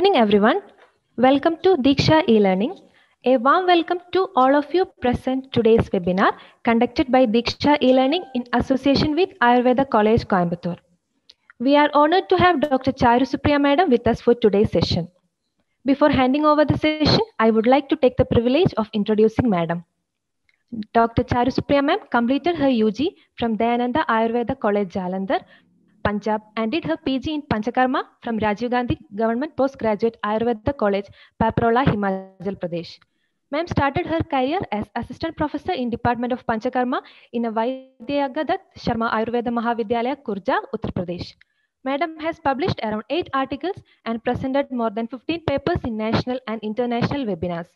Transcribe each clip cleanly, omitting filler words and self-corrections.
evening, everyone. Welcome to Diksha e-learning. A warm welcome to all of you present today's webinar conducted by Diksha e-learning in association with Ayurveda College, Coimbatore. We are honored to have Dr. Charu Supriya Madam with us for today's session. Before handing over the session, I would like to take the privilege of introducing Madam. Dr. Charu Supriya Ma'am completed her UG from Dayananda Ayurveda College, Jalandhar, Punjab, and did her PG in Panchakarma from Rajiv Gandhi Government Postgraduate Ayurveda College, Paparola, Himachal Pradesh. Ma'am started her career as assistant professor in Department of Panchakarma in a Vaidyagadat Sharma Ayurveda Mahavidyalaya, Kurja, Uttar Pradesh. Madam has published around 8 articles and presented more than 15 papers in national and international webinars.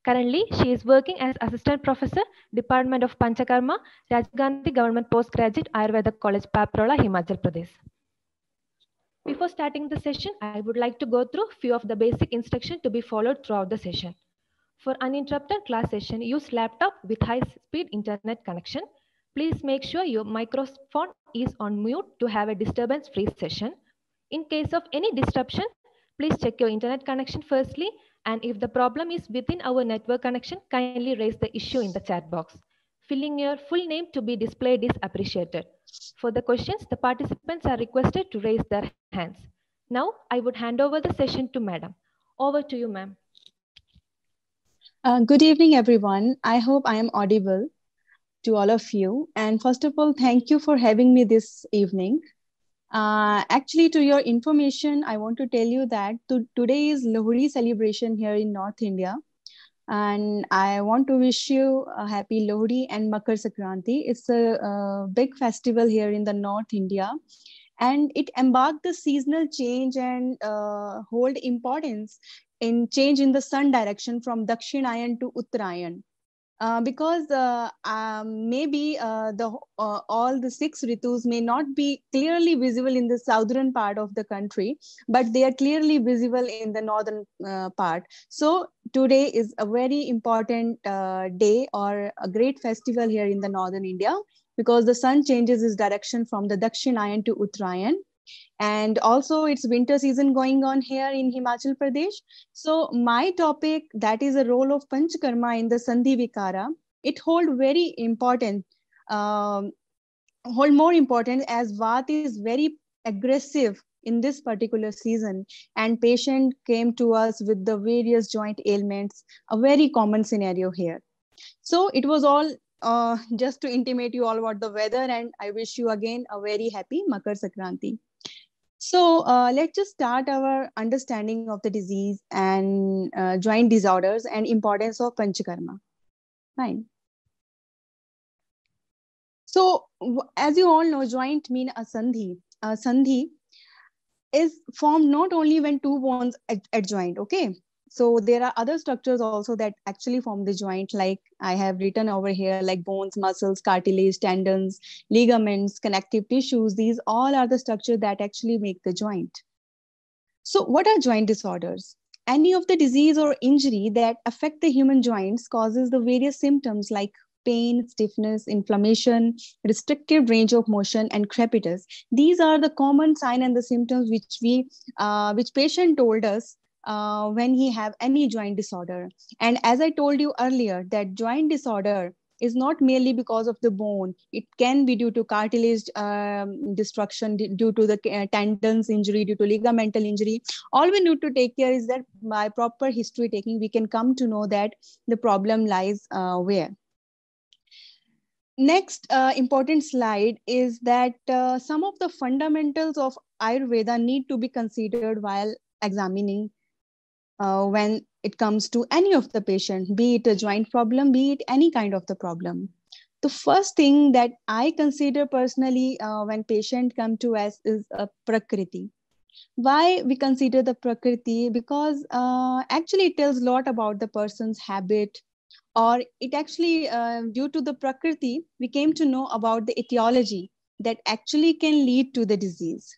Currently, she is working as Assistant Professor, Department of Panchakarma, Rajiv Gandhi Government Postgraduate Ayurveda College, Paparola, Himachal Pradesh. Before starting the session, I would like to go through few of the basic instructions to be followed throughout the session. For uninterrupted class session, use laptop with high-speed internet connection. Please make sure your microphone is on mute to have a disturbance-free session. In case of any disruption, please check your internet connection firstly, and if the problem is within our network connection, kindly raise the issue in the chat box. Filling your full name to be displayed is appreciated. For the questions, the participants are requested to raise their hands. Now, I would hand over the session to Madam. Over to you, ma'am. Good evening, everyone. I hope I am audible to all of you. And first of all, thank you for having me this evening. Actually, to your information, I want to tell you that today is Lohri celebration here in North India. And I want to wish you a happy Lohri and Makar Sankranti. It's a big festival here in the North India. And it embarked the seasonal change and hold importance in change in the sun direction from Dakshinayan to Uttarayan. Because maybe all the 6 ritus may not be clearly visible in the southern part of the country, but they are clearly visible in the northern part. So today is a very important day or a great festival here in the northern India, because the sun changes its direction from the Dakshinayan to Uttarayan. And also it's winter season going on here in Himachal Pradesh. So my topic, that is a role of Panchakarma in the Sandhi Vikara, it hold very important, hold more important, as Vata is very aggressive in this particular season, and patient came to us with the various joint ailments, a very common scenario here. So it was all just to intimate you all about the weather, and I wish you again a very happy Makar Sankranti. So let's just start our understanding of the disease and joint disorders and importance of Panchakarma. Fine. So as you all know, joint mean a sandhi. A sandhi is formed not only when 2 bones adjoint, okay? So there are other structures also that actually form the joint, like I have written over here, like bones, muscles, cartilage, tendons, ligaments, connective tissues. These all are the structures that actually make the joint. So what are joint disorders? Any of the disease or injury that affect the human joints causes the various symptoms like pain, stiffness, inflammation, restricted range of motion, and crepitus. These are the common sign and the symptoms which patient told us when he have any joint disorder. And as I told you earlier, that joint disorder is not merely because of the bone. It can be due to cartilage destruction, due to the tendons injury, due to ligamental injury. All we need to take care is that by proper history taking, we can come to know that the problem lies where. Next important slide is that some of the fundamentals of Ayurveda need to be considered while examining when it comes to any of the patient, be it a joint problem, be it any kind of the problem. The first thing that I consider personally when patient come to us is a Prakriti. Why we consider the Prakriti? Because actually it tells a lot about the person's habit, or it actually, due to the Prakriti, we came to know about the etiology that actually can lead to the disease.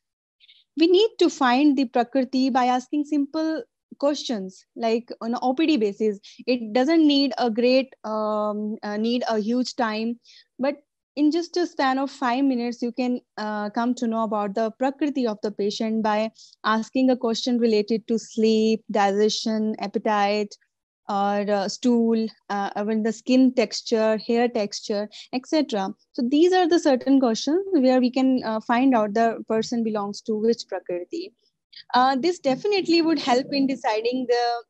We need to find the Prakriti by asking simple questions, like on an OPD basis. It doesn't need a great, need a huge time, but in just a span of 5 minutes, you can come to know about the prakriti of the patient by asking a question related to sleep, digestion, appetite, or stool, even the skin texture, hair texture, etc. So these are the certain questions where we can find out the person belongs to which prakriti. This definitely would help in deciding the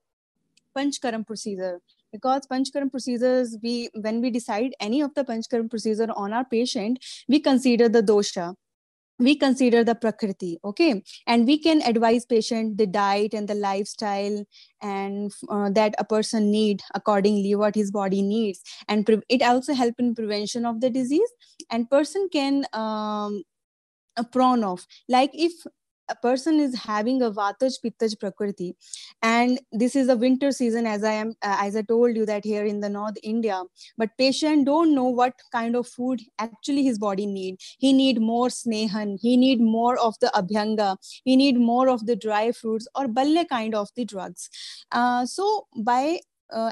Panchkaram procedure, because Panchkaram procedures, we when we decide any of the Panchkaram procedure on our patient, we consider the dosha, we consider the prakriti, okay, and we can advise patient the diet and the lifestyle, and that a person need accordingly what his body needs, and it also help in prevention of the disease, and person can prone of, like if a person is having a vataj pittaj prakriti, and this is a winter season, as I told you that here in the North India, but patient don't know what kind of food actually his body need. He need more snehan, he need more of the abhyanga, he need more of the dry fruits or balle kind of the drugs. So by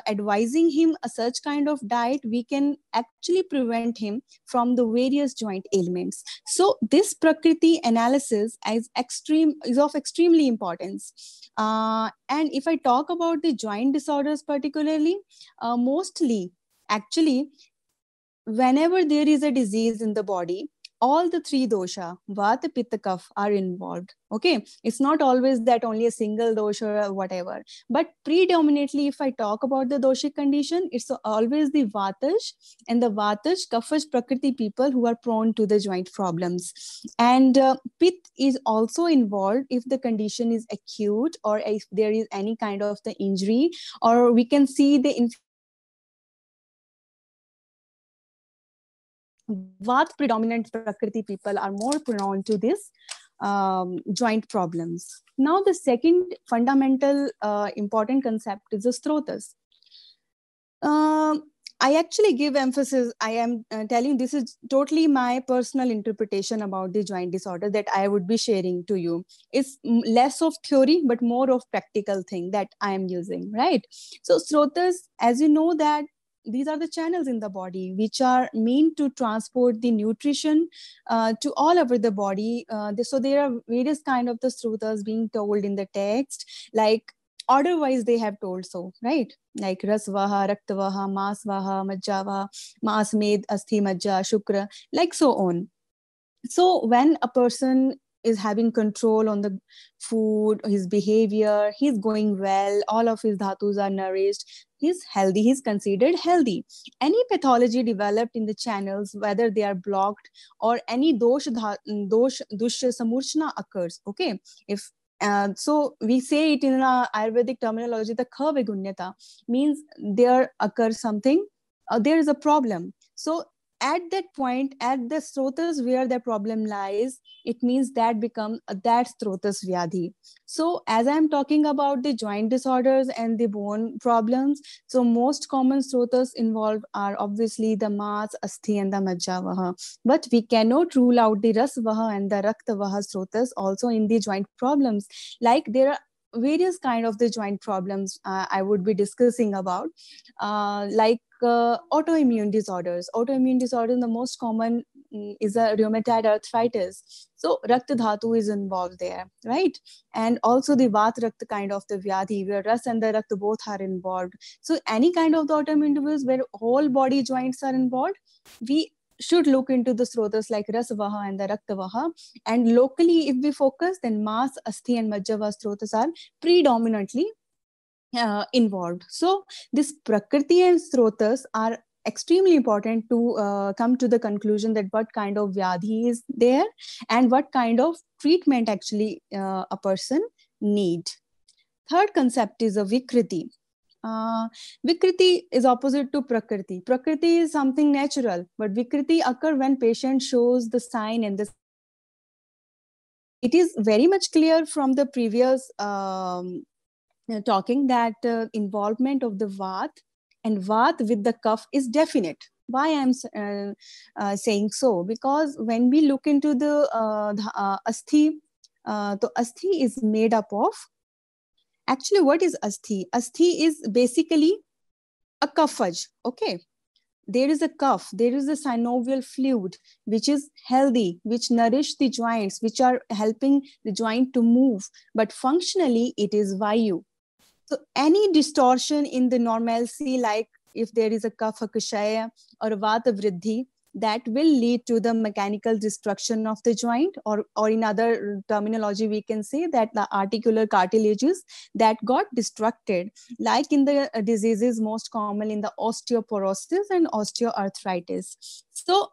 advising him a such kind of diet, we can actually prevent him from the various joint ailments. So this prakriti analysis is of extremely importance. And if I talk about the joint disorders particularly, mostly actually whenever there is a disease in the body, all the three dosha, vata, pitta, kapha are involved. Okay, it's not always that only a single dosha or whatever, but predominantly if I talk about the doshic condition, it's always the vatash and the vatash kaphash prakriti people who are prone to the joint problems. And pit is also involved if the condition is acute, or if there is any kind of the injury, or we can see the Vat predominant Prakriti people are more prone to this joint problems. Now, the second fundamental important concept is the strotas. I actually give emphasis. I am telling this is totally my personal interpretation about the joint disorder that I would be sharing to you. It's less of theory, but more of practical thing that I am using, right? So srotas, as you know that these are the channels in the body which are meant to transport the nutrition to all over the body. So there are various kind of the srotas being told in the text, like order-wise they have told so, right? Like rasvaha, raktavaha, masvaha, majjavaha, mas, med, asthi, majja, shukra, like so on. So when a person is having control on the food, his behavior, he's going well, all of his dhatus are nourished, he's healthy, he's considered healthy. Any pathology developed in the channels, whether they are blocked or any dusha samurchana occurs, okay? If so we say it in Ayurvedic terminology, the khavegunyata means there occurs something, there is a problem. So at that point, at the strotas where the problem lies, it means that become that strotas vyadhi. So as I'm talking about the joint disorders and the bone problems, so most common strotas involved are obviously the mas, asthi and the majjavaha. But we cannot rule out the rasvaha and the raktavaha strotas also in the joint problems. Like there are various kind of the joint problems I would be discussing about, like autoimmune disorders. Autoimmune disorders, the most common is a rheumatoid arthritis. So Rakta Dhatu is involved there, right? And also the Vat Rakta kind of the Vyadhi, where Ras and the Rakta both are involved. So any kind of the autoimmune disease where whole body joints are involved, we should look into the srotas like Rasavaha and the Raktavaha. And locally, if we focus, then Mas, Asthi and Majjava srotas are predominantly involved. So this Prakriti and srotas are extremely important to come to the conclusion that what kind of vyadhi is there and what kind of treatment actually a person need. Third concept is a Vikriti. Vikriti is opposite to Prakriti. Prakriti is something natural, but Vikriti occur when patient shows the sign and the it is very much clear from the previous talking that involvement of the Vat and Vat with the Kapha is definite. Why I'm saying so? Because when we look into the Asthi, the Asthi is made up of, actually what is Asthi? Asthi is basically a Kaphaj, okay? there is a cuff, there is a synovial fluid, which is healthy, which nourish the joints, which are helping the joint to move. But functionally, it is Vayu. So any distortion in the normalcy, like if there is a kapha kshaya or a vata vriddhi, that will lead to the mechanical destruction of the joint, or in other terminology, we can say that the articular cartilages that got destructed, like in the diseases most common in the osteoporosis and osteoarthritis. So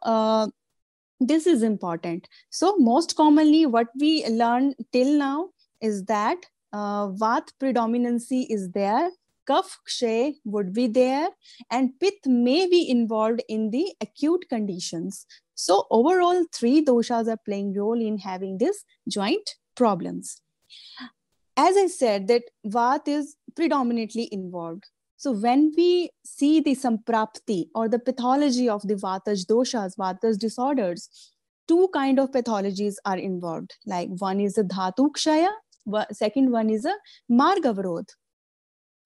this is important. So most commonly what we learn till now is that Vat predominancy is there, Kaph Kshay would be there, and Pith may be involved in the acute conditions. So overall, 3 doshas are playing role in having this joint problems. As I said, that Vat is predominantly involved. So when we see the samprapti or the pathology of the Vataj doshas, Vataj disorders, 2 kind of pathologies are involved. Like one is a Dhatu Kshaya, second one is a Margavarodh.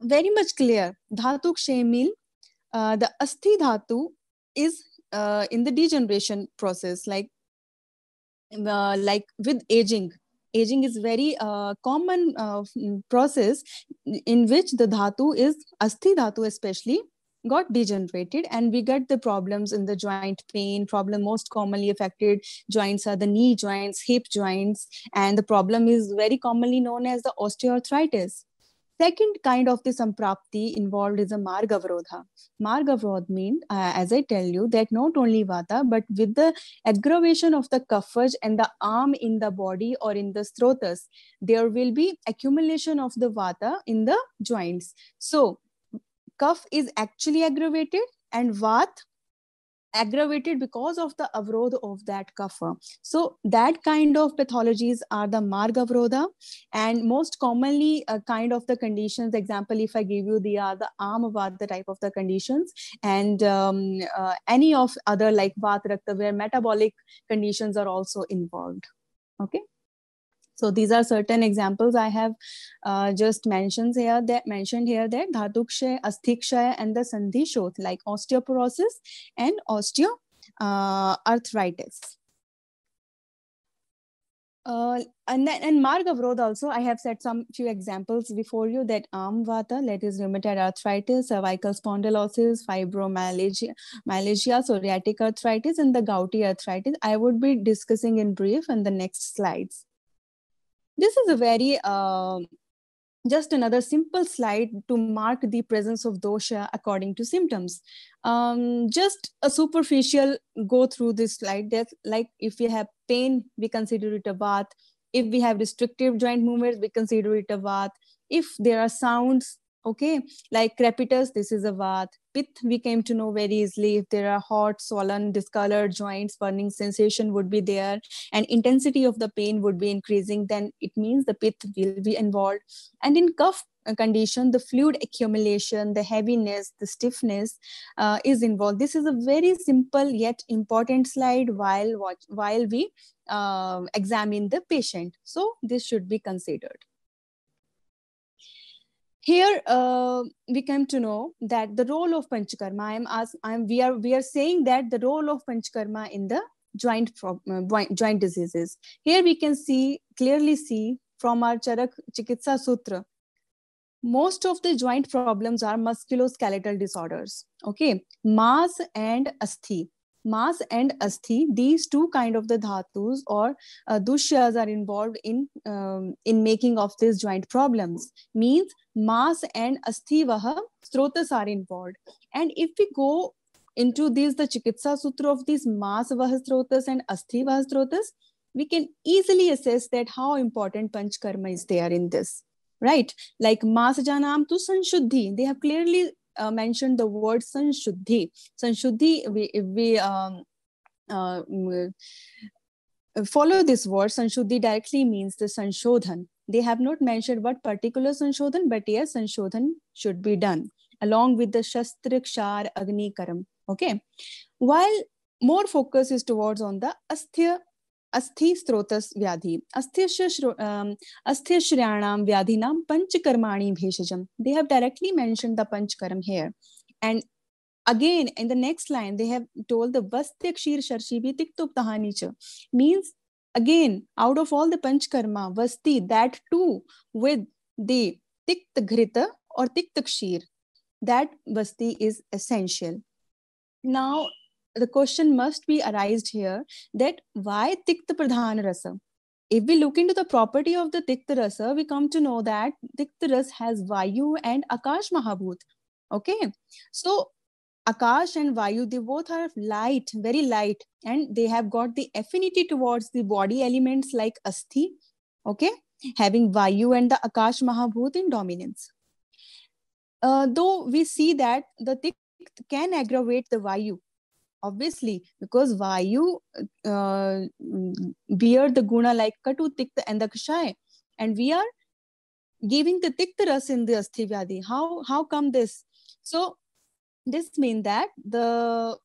Very much clear. Dhatu Kshaya means the Asthi Dhatu is in the degeneration process, like with aging. Aging is very common process in which the dhatu is Asthi Dhatu especially got degenerated, and we get the problems in the joint pain. Problem most commonly affected joints are the knee joints, hip joints, and the problem is very commonly known as the osteoarthritis. Second kind of the samprapti involved is a margavarodha. Margavarodh means, as I tell you, that not only vata, but with the aggravation of the kaphaj and the arm in the body or in the strotas, there will be accumulation of the vata in the joints. So kaph is actually aggravated, and vat aggravated because of the avrodh of that kapha. So that kind of pathologies are the margavarodha, and most commonly kind of the conditions, example if I give you, the arm vata type of the conditions, and any of other like vata rakta, where metabolic conditions are also involved. Okay. So these are certain examples I have just mentioned here that Dhatu Kshaya, Asthi Kshaya, and the Sandhi Shoth, like osteoporosis and osteoarthritis. And Margavarodh also, I have set some few examples before you, that arm vata, that is rheumatoid arthritis, cervical spondylosis, fibromyalgia, psoriatic arthritis, and the gouty arthritis. I would be discussing in brief in the next slides. This is a very just another simple slide to mark the presence of dosha according to symptoms. Just a superficial go through this slide. That's like if we have pain, we consider it a vat. If we have restrictive joint movements, we consider it a vat. If there are sounds, okay, like crepitus, this is a vat. Pith, we came to know very easily. If there are hot, swollen, discolored joints, burning sensation would be there, and intensity of the pain would be increasing, then it means the pith will be involved. And in cough condition, the fluid accumulation, the heaviness, the stiffness is involved. This is a very simple yet important slide while we examine the patient. So this should be considered. Here we come to know that the role of Panchakarma. We are saying that the role of Panchakarma in the joint diseases. Here we can clearly see from our Charak Chikitsa Sutra, most of the joint problems are musculoskeletal disorders. Okay, Mas and Asthi. Mas and Asthi, these 2 kind of the dhatus or dushyas are involved in making of these joint problems. Means Mas and Asthi vaha strotas are involved. And if we go into the Chikitsa Sutra of these Mas vaha strotas and Asthi vaha strotas, we can easily assess that how important Panchkarma is there in this. Right? Like Mas Janam tu Sanshuddhi. They have clearly mentioned the word Sanshuddhi. Sanshuddhi, if we follow this word, Sanshuddhi directly means the Sanshodhan. They have not mentioned what particular Sanshodhan, but yes, Sanshodhan should be done along with the Shastra, Kshar, Agni, Karam. Okay. While more focus is towards on the Asthi Strotas Vyadhi. Asthya Shriyanam Vyadhinam Panchakarmani Bheshajam. They have directly mentioned the Panchkaram here. And Again, in the next line, they have told the Vastya Kshir Sharshibi Tiktuptahani cha, means again, out of all the Panchkarma, Vasti, that too with the Tikta Ghrita or Tikta Kshir, that Vasti is essential. Now, the question must be arised here that why Tikta Pradhan Rasa? If we look into the property of the Tikta Rasa, we come to know that Tikta Rasa has Vayu and Akash Mahabhut. Okay, so Akash and Vayu, they both are light, very light, and they have got the affinity towards the body elements like Asthi, okay, having Vayu and the Akash Mahabhut in dominance. Though we see that the Tikta can aggravate the Vayu, obviously, because Vayu bear the guna like Katu, Tikta, and the Kshaya, and we are giving the Tikta ras in the Asthi Vyadi. How come this? So, this means that the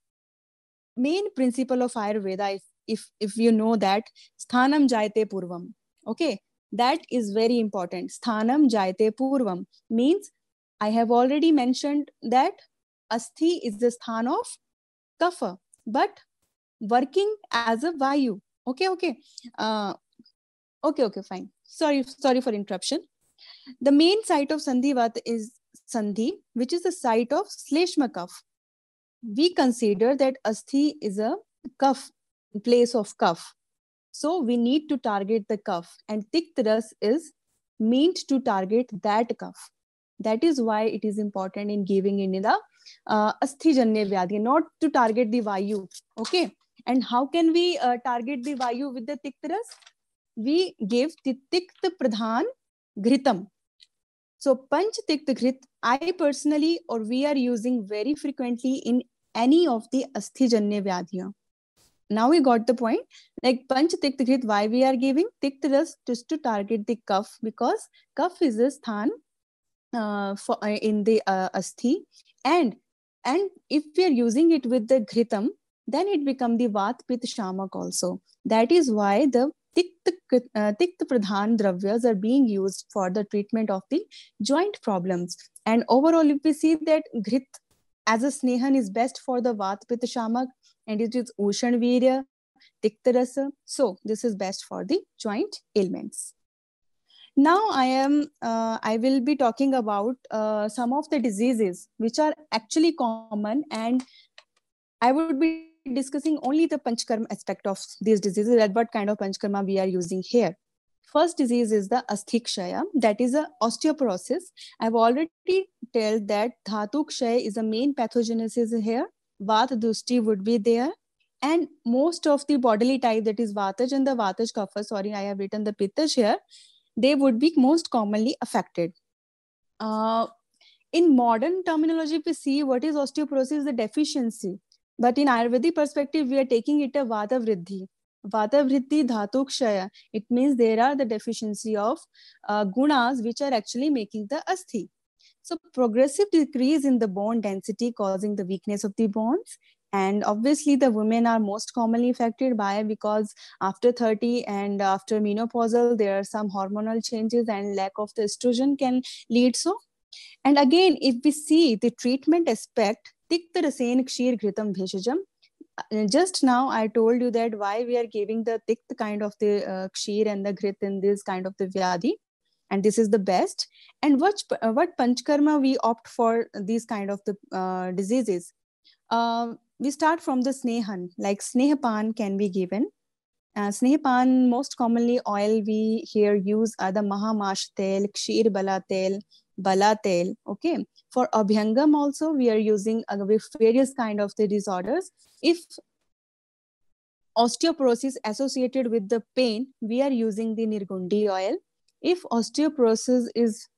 main principle of Ayurveda, if you know that sthanam jayate purvam, okay, that is very important. Sthanam jayate purvam means I have already mentioned that Asthi is the sthan of kapha, but working as a vayu. Okay. Okay, fine. Sorry for interruption. The main site of Sandhivat is Sandhi, which is the site of Shleshma Kaf. We consider that Asthi is a kaf, place of kaf. So we need to target the kaf, and Tiktras is meant to target that kaf. That is why it is important in giving in the Asthi Janya Vyadhi, not to target the Vayu. Okay. And how can we target the Vayu with the Tiktras? We give the Tikta Pradhan Ghritam. So Panch Tikta Ghrit, I personally or we are using very frequently in any of the Asthi Janya Vyadhiya. Now we got the point. Like Panch Tikta Ghrit, why we are giving Tikta Ras just to target the kaf, because kaf is a sthan in the Asthi, and if we are using it with the Ghritam, then it becomes the Vat Pit Shamak also. That is why the Tikta Pradhan Dravyas are being used for the treatment of the joint problems. And overall, if we see that Ghrit as a Snehan is best for the Vat Pita Shamak, and it is Ushan Virya, Tikta Rasa. So this is best for the joint ailments. Now I will be talking about some of the diseases which are actually common, and I would be discussing only the Panchkarma aspect of these diseases, and what kind of Panchkarma we are using here. First disease is the Asthikshaya, that is a osteoporosis. I've already told that Dhatu Kshaya is a main pathogenesis here. Vata Dushti would be there. And most of the bodily type, that is Vataj and the Vataj Kapha, sorry, I have written the Pittaj here, they would be most commonly affected. In modern terminology, we see what is osteoporosis, the deficiency. But in Ayurvedic perspective, we are taking it a Vata Vriddhi. Vata Vriddhi Dhatu Kshaya. It means there are the deficiency of gunas which are actually making the asthi. So progressive decrease in the bone density causing the weakness of the bones. And obviously the women are most commonly affected by, because after 30 and after menopausal, there are some hormonal changes and lack of the estrogen can lead so. And again, if we see the treatment aspect, Tikta Rasen Kshir Ghritam Bheshajam. Just now I told you that why we are giving the Tikta kind of the Kshir and the Ghrit in this kind of the Vyadhi. And this is the best. And what Panchkarma we opt for these kind of the diseases? We start from the Snehan, like Snehapan can be given. Snehapan, most commonly oil we here use are the Mahamash tel, Kshir Bala tel, Bala tel. Okay. For Abhyangam also, we are using with various kind of the disorders. If osteoporosis associated with the pain, we are using the Nirgundi oil. If osteoporosis is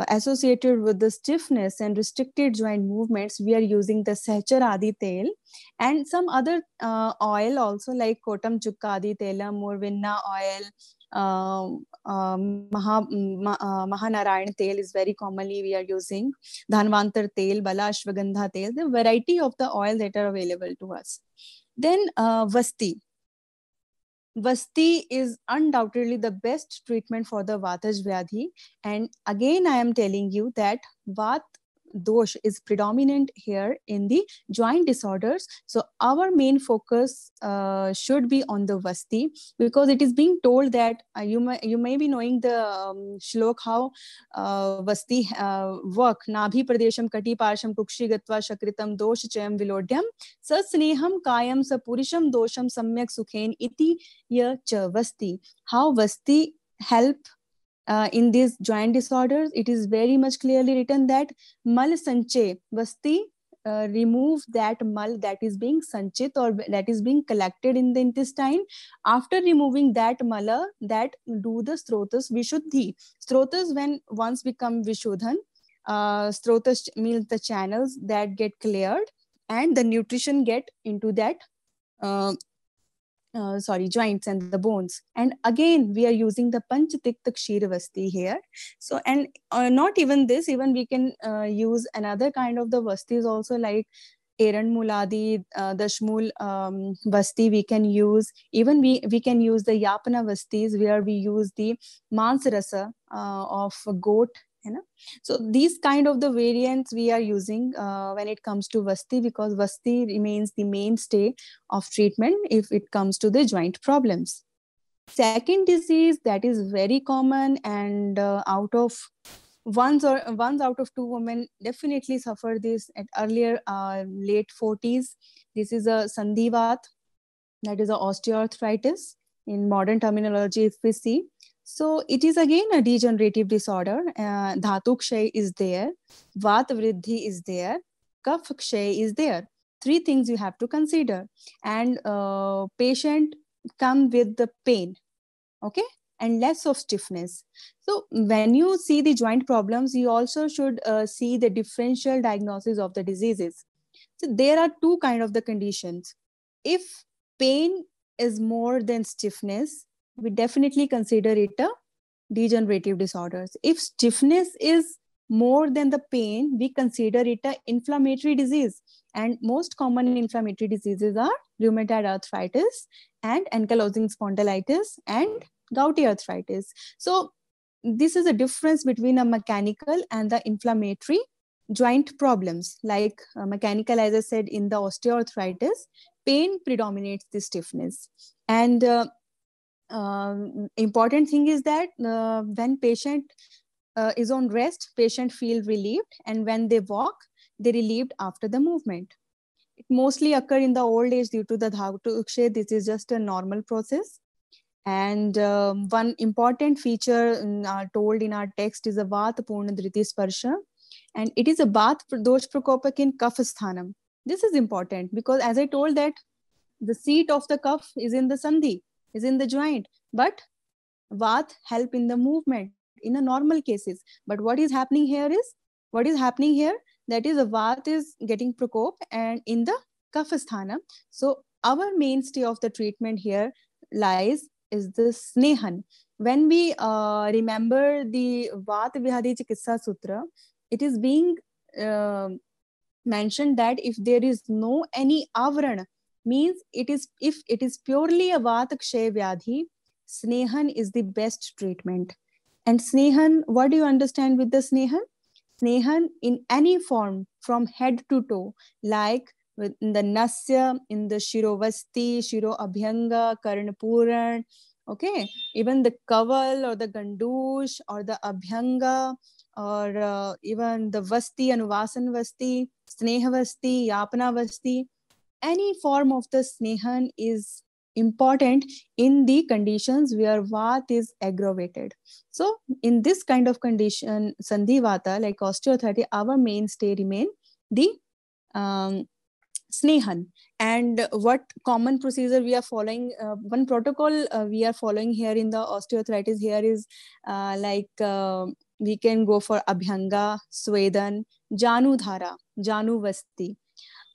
associated with the stiffness and restricted joint movements, we are using the Sehchar Adi tel, and some other oil also like Kotam Chukka Adi Telam or Vinna oil. Mahanarayan tel is very commonly we are using. Dhanvantar tel, Bala Ashwagandha tel, the variety of the oil that are available to us. Then Vasti. Vasti is undoubtedly the best treatment for the Vataj Vyadhi. And again, I am telling you that dosh is predominant here in the joint disorders. So our main focus should be on the vasti, because it is being told that you may be knowing the shlok how vasti work. Nabhi pradesham kati parsham tukshi gatva shakritam dosh chayam vilodhyam sa sneham kayam sa purisham dosham samyak sukhen iti ya cha vasti. How vasti help in these joint disorders? It is very much clearly written that mal sanche, vasti remove that mal that is being sanchit or that is being collected in the intestine. After removing that mala, that do the strotas vishuddhi. Strotas when once become vishuddhan, strotas means the channels that get cleared and the nutrition get into that joints and the bones. And again, we are using the Panchatikta Kshiravasti here. So, and not even this, even we can use another kind of the vastis also, like Eran Muladi, Dashmul Vasti we can use. Even we can use the Yapana Vastis, where we use the Mansarasa of goat. You know? So these kind of the variants we are using when it comes to Vasti, because Vasti remains the mainstay of treatment if it comes to the joint problems. Second disease that is very common, and out of one out of two women definitely suffer this at earlier late 40s. This is a Sandhivat, that is a osteoarthritis in modern terminology if we see. So it is again a degenerative disorder. Dhatu kshay is there, Vata vriddhi is there, Kapha kshay is there. Three things you have to consider. And patient come with the pain, okay, and less of stiffness. So when you see the joint problems, you also should see the differential diagnosis of the diseases. So there are two kind of the conditions. If pain is more than stiffness, we definitely consider it a degenerative disorders. If stiffness is more than the pain, we consider it a inflammatory disease. And most common inflammatory diseases are rheumatoid arthritis and ankylosing spondylitis and gouty arthritis. So this is a difference between a mechanical and the inflammatory joint problems. Like mechanical, as I said, in the osteoarthritis, pain predominates the stiffness. And important thing is that when patient is on rest, patient feel relieved, and when they walk, they relieved after the movement. It mostly occur in the old age due to the dhatu kshay. This is just a normal process. And one important feature told in our text is a Vata Purna Dhriti Sparsha, and it is a Vata dosh prakopak in Kapha sthanam. This is important because, as I told, that the seat of the kaph is in the sandhi, is in the joint, but Vat help in the movement in a normal cases. But what is happening here that is a Vat is getting prakop and in the kapha sthana. So our mainstay of the treatment here lies is the Snehan. When we remember the Vat Vihari Chikitsa Sutra, it is being mentioned that if there is no any avrana, means it is, if it is purely a Vata Kshay Vyadhi, Snehan is the best treatment. And Snehan, what do you understand with the Snehan? Snehan in any form from head to toe, like in the Nasya, in the Shirovasti, Shiro Abhyanga, Karnapuran, okay, even the Kaval or the Gandush or the Abhyanga, or even the Vasti, Anuvasan Vasti, Sneha Vasti, Yapana Vasti, any form of the Snehan is important in the conditions where Vat is aggravated. So in this kind of condition, Sandhi Vata, like osteoarthritis, our mainstay remain the Snehan. And what common procedure we are following, one protocol we are following here in the osteoarthritis here is we can go for Abhyanga, Swedan, Janu Dhara, Janu Vasti.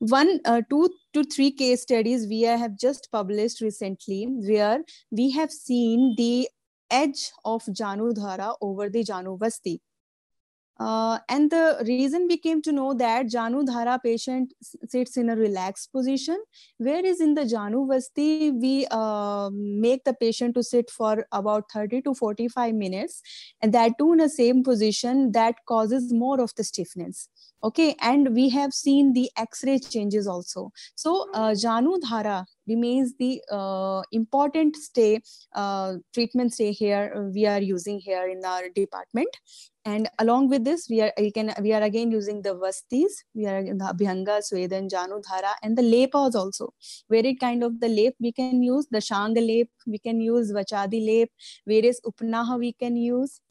2 to 3 case studies we have just published recently, where we have seen the edge of Janu Dhara over the Janu Vasti. And the reason we came to know that Janu Dhara patient sits in a relaxed position, whereas in the Janu Vasti, we make the patient to sit for about 30 to 45 minutes, and that too in the same position, that causes more of the stiffness. Okay, and we have seen the X-ray changes also. So Janu Dhara remains the important treatment stay here we are using here in our department. And along with this, we are again using the vastis. We are in the Abhyanga, Swedan, Janu Dhara, and the lepas also. Varied kind of the lep we can use. The Shanga lep we can use. Vachadi lep. Various Upnaha we can use.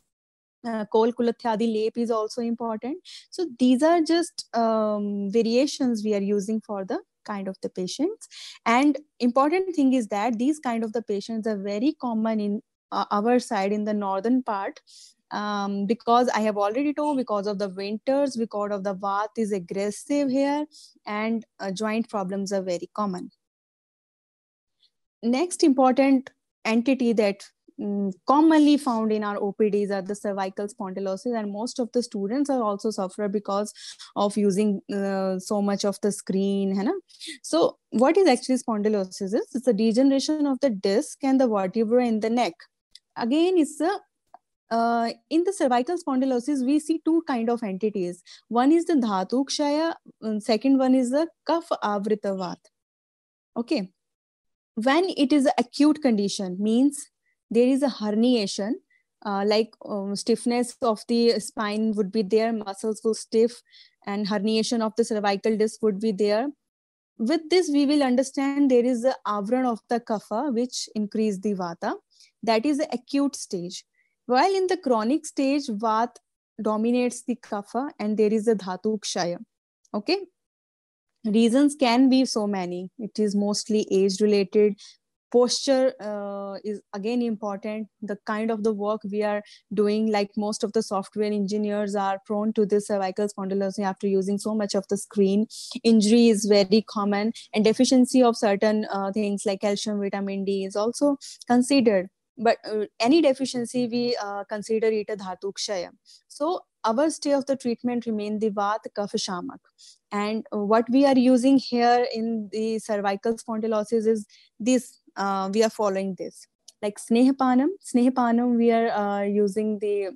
Kol Kulathyadi lep is also important. So these are just variations we are using for the kind of the patients. And important thing is that these kind of the patients are very common in our side in the northern part, because I have already told, because of the winters, because of the Vat is aggressive here, and joint problems are very common. Next important entity that commonly found in our OPDs are the cervical spondylosis, and most of the students are also suffer because of using so much of the screen. Hai na? So what is actually spondylosis is? It's a degeneration of the disc and the vertebra in the neck. Again, it's a in the cervical spondylosis, we see two kind of entities. One is the dhatukshaya, second one is the kaf avrita vat. Okay. When it is an acute condition, means there is a herniation, stiffness of the spine would be there, muscles will stiff, and herniation of the cervical disc would be there. With this, we will understand there is a avran of the kapha, which increase the vata. That is the acute stage. While in the chronic stage, vat dominates the kapha and there is a dhatu kshaya. Okay. Reasons can be so many. It is mostly age related. Posture is again important. The kind of the work we are doing, like most of the software engineers are prone to this cervical spondylosis after using so much of the screen. Injury is very common, and deficiency of certain things like calcium, vitamin D is also considered. But any deficiency, we consider it a dhatu kshaya. So our stay of the treatment remain the vat kapha shamak. And what we are using here in the cervical spondylosis is this. We are following this, like Snehapanam, we are using the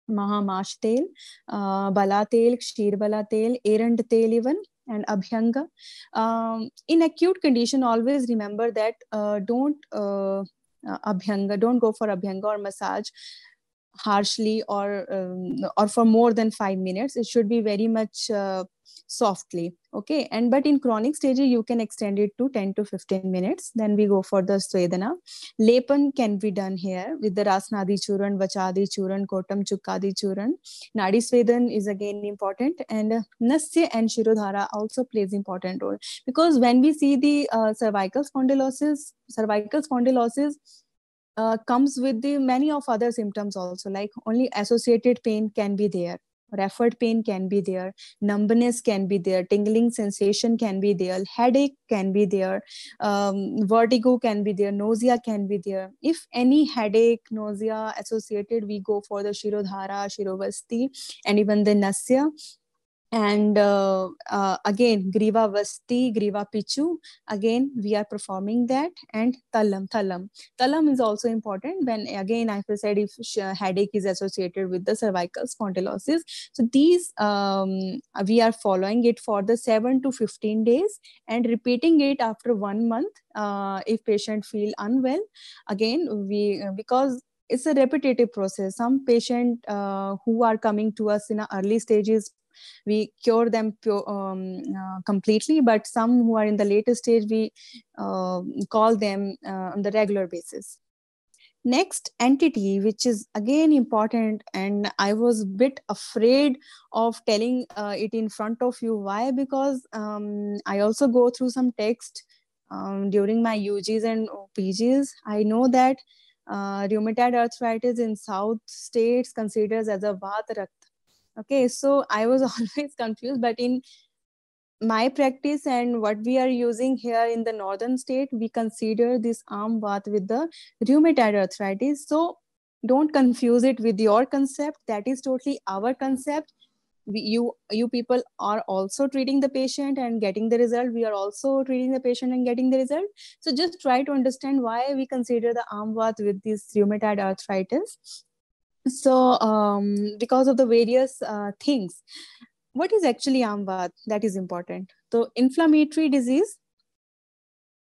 Mahamash tel, Bala tel, Kshir Bala tel, Erand tel even, and Abhyanga. In acute condition, always remember that don't go for Abhyanga or massage harshly or for more than 5 minutes. It should be very much softly. Okay. And but in chronic stages, you can extend it to 10 to 15 minutes. Then we go for the Swedana. Lepan can be done here with the Rasnadi Churan, Vachadi Churan, Kotam Chukkadi Churan. Nadi Svedan is again important, and Nasya and Shirodhara also plays important role, because when we see the cervical spondylosis comes with the many of other symptoms also, like only associated pain can be there, referred pain can be there, numbness can be there, tingling sensation can be there, headache can be there, vertigo can be there, nausea can be there. If any headache, nausea associated, we go for the Shirodhara, Shirovasti, and even the Nasya. And again, Griva Vasti, Griva Pichu, again, we are performing that. And Talam is also important when, again, I said, if headache is associated with the cervical spondylosis. So these, we are following it for the 7 to 15 days and repeating it after 1 month. If patient feel unwell, again, because it's a repetitive process. Some patient who are coming to us in early stages, we cure them completely, but some who are in the later stage, we call them on the regular basis. Next entity, which is again important, and I was a bit afraid of telling it in front of you. Why? Because I also go through some text during my UGs and PGs. I know that rheumatoid arthritis in South states considers as a Vata Rakta. Okay, so I was always confused, but in my practice and what we are using here in the northern state, we consider this Am Vat with the rheumatoid arthritis. So Don't confuse it with your concept. That is totally our concept. You people are also treating the patient and getting the result. We are also treating the patient and getting the result. So just try to understand why we consider the Amvat with this rheumatoid arthritis. So because of the various things, what is actually Amvat? That is important. So inflammatory disease,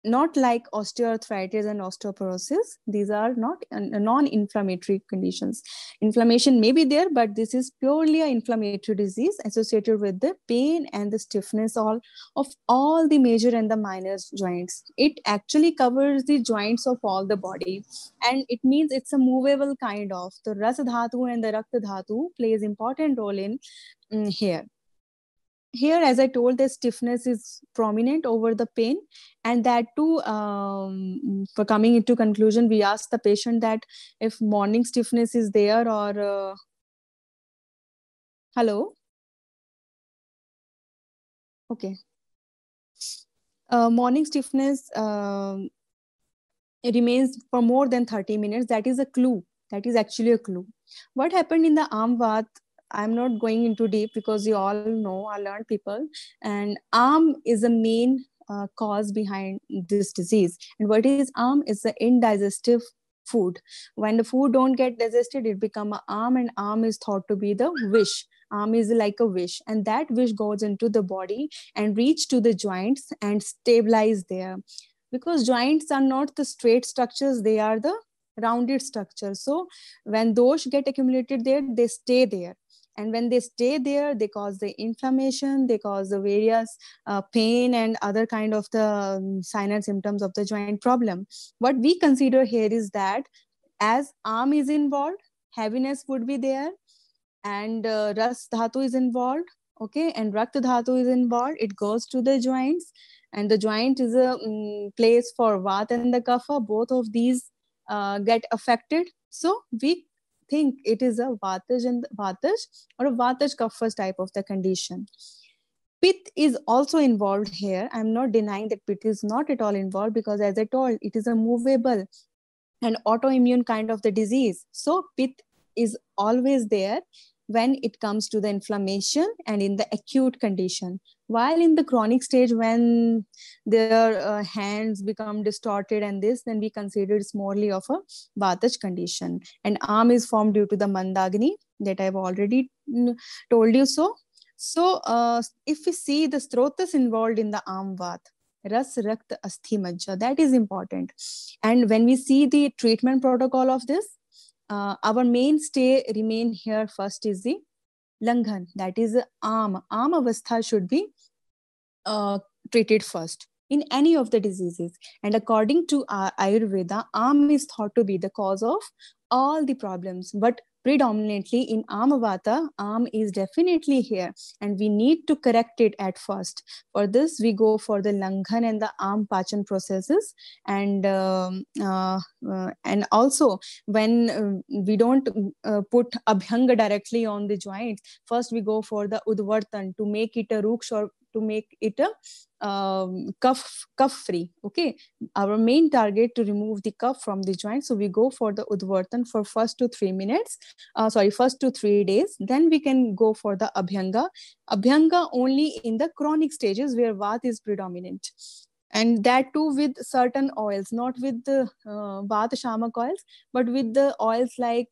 not like osteoarthritis and osteoporosis. These are not non-inflammatory conditions. Inflammation may be there, but this is purely an inflammatory disease associated with the pain and the stiffness of all the major and the minor joints. It actually covers the joints of all the body, and it means it's a movable kind of. The Rasa Dhatu and the Rakta Dhatu plays important role in here. Here, as I told, the stiffness is prominent over the pain, and that too, for coming into conclusion, we ask the patient that if morning stiffness is there or hello, okay, morning stiffness it remains for more than 30 minutes. That is a clue. That is actually a clue. What happened in the Amvat? I'm not going into deep because you all know, are learned people, and is a main cause behind this disease. And what is is the indigestive food. When the food don't get digested, it become a and is thought to be the wish. Is like a wish, and that wish goes into the body and reach to the joints and stabilize there, because joints are not the straight structures, they are the rounded structures. So when those get accumulated there, they stay there, and when they stay there, they cause the inflammation, they cause the various pain and other kind of the signs symptoms of the joint problem. What we consider here is that as arm is involved, heaviness would be there, and ras dhatu is involved, okay, and rakt dhatu is involved. It goes to the joints, and the joint is a place for vata and the kapha. Both of these get affected. So we think it is a vataj and vataj or a vataj kapha type of the condition. Pith is also involved here. I'm not denying that pith is not at all involved, because as I told, it is a movable and autoimmune kind of the disease. So pith is always there when it comes to the inflammation and in the acute condition. While in the chronic stage, when their hands become distorted and this, then we consider it's morely of a Vataj condition. And arm is formed due to the Mandagni that I've already told you so. So if we see the strotas involved in the arm vat, ras rakt asthi majja, that is important. And when we see the treatment protocol of this, our mainstay remain here. First is the langhan, that is arm avastha should be treated first in any of the diseases. And according to Ayurveda, arm is thought to be the cause of all the problems. But predominantly in Amavata, arm is definitely here, and we need to correct it at first. For this, we go for the Langhan and the arm Pachan processes. And also, when we don't put Abhyanga directly on the joint, first we go for the Udvartan to make it a Ruksh, or to make it a cuff free. Okay, our main target to remove the cuff from the joint. So we go for the Udvartan for first to 3 minutes, first to 3 days. Then we can go for the Abhyanga only in the chronic stages where Vat is predominant. And that too with certain oils, not with the Vata Shamak oils, but with the oils like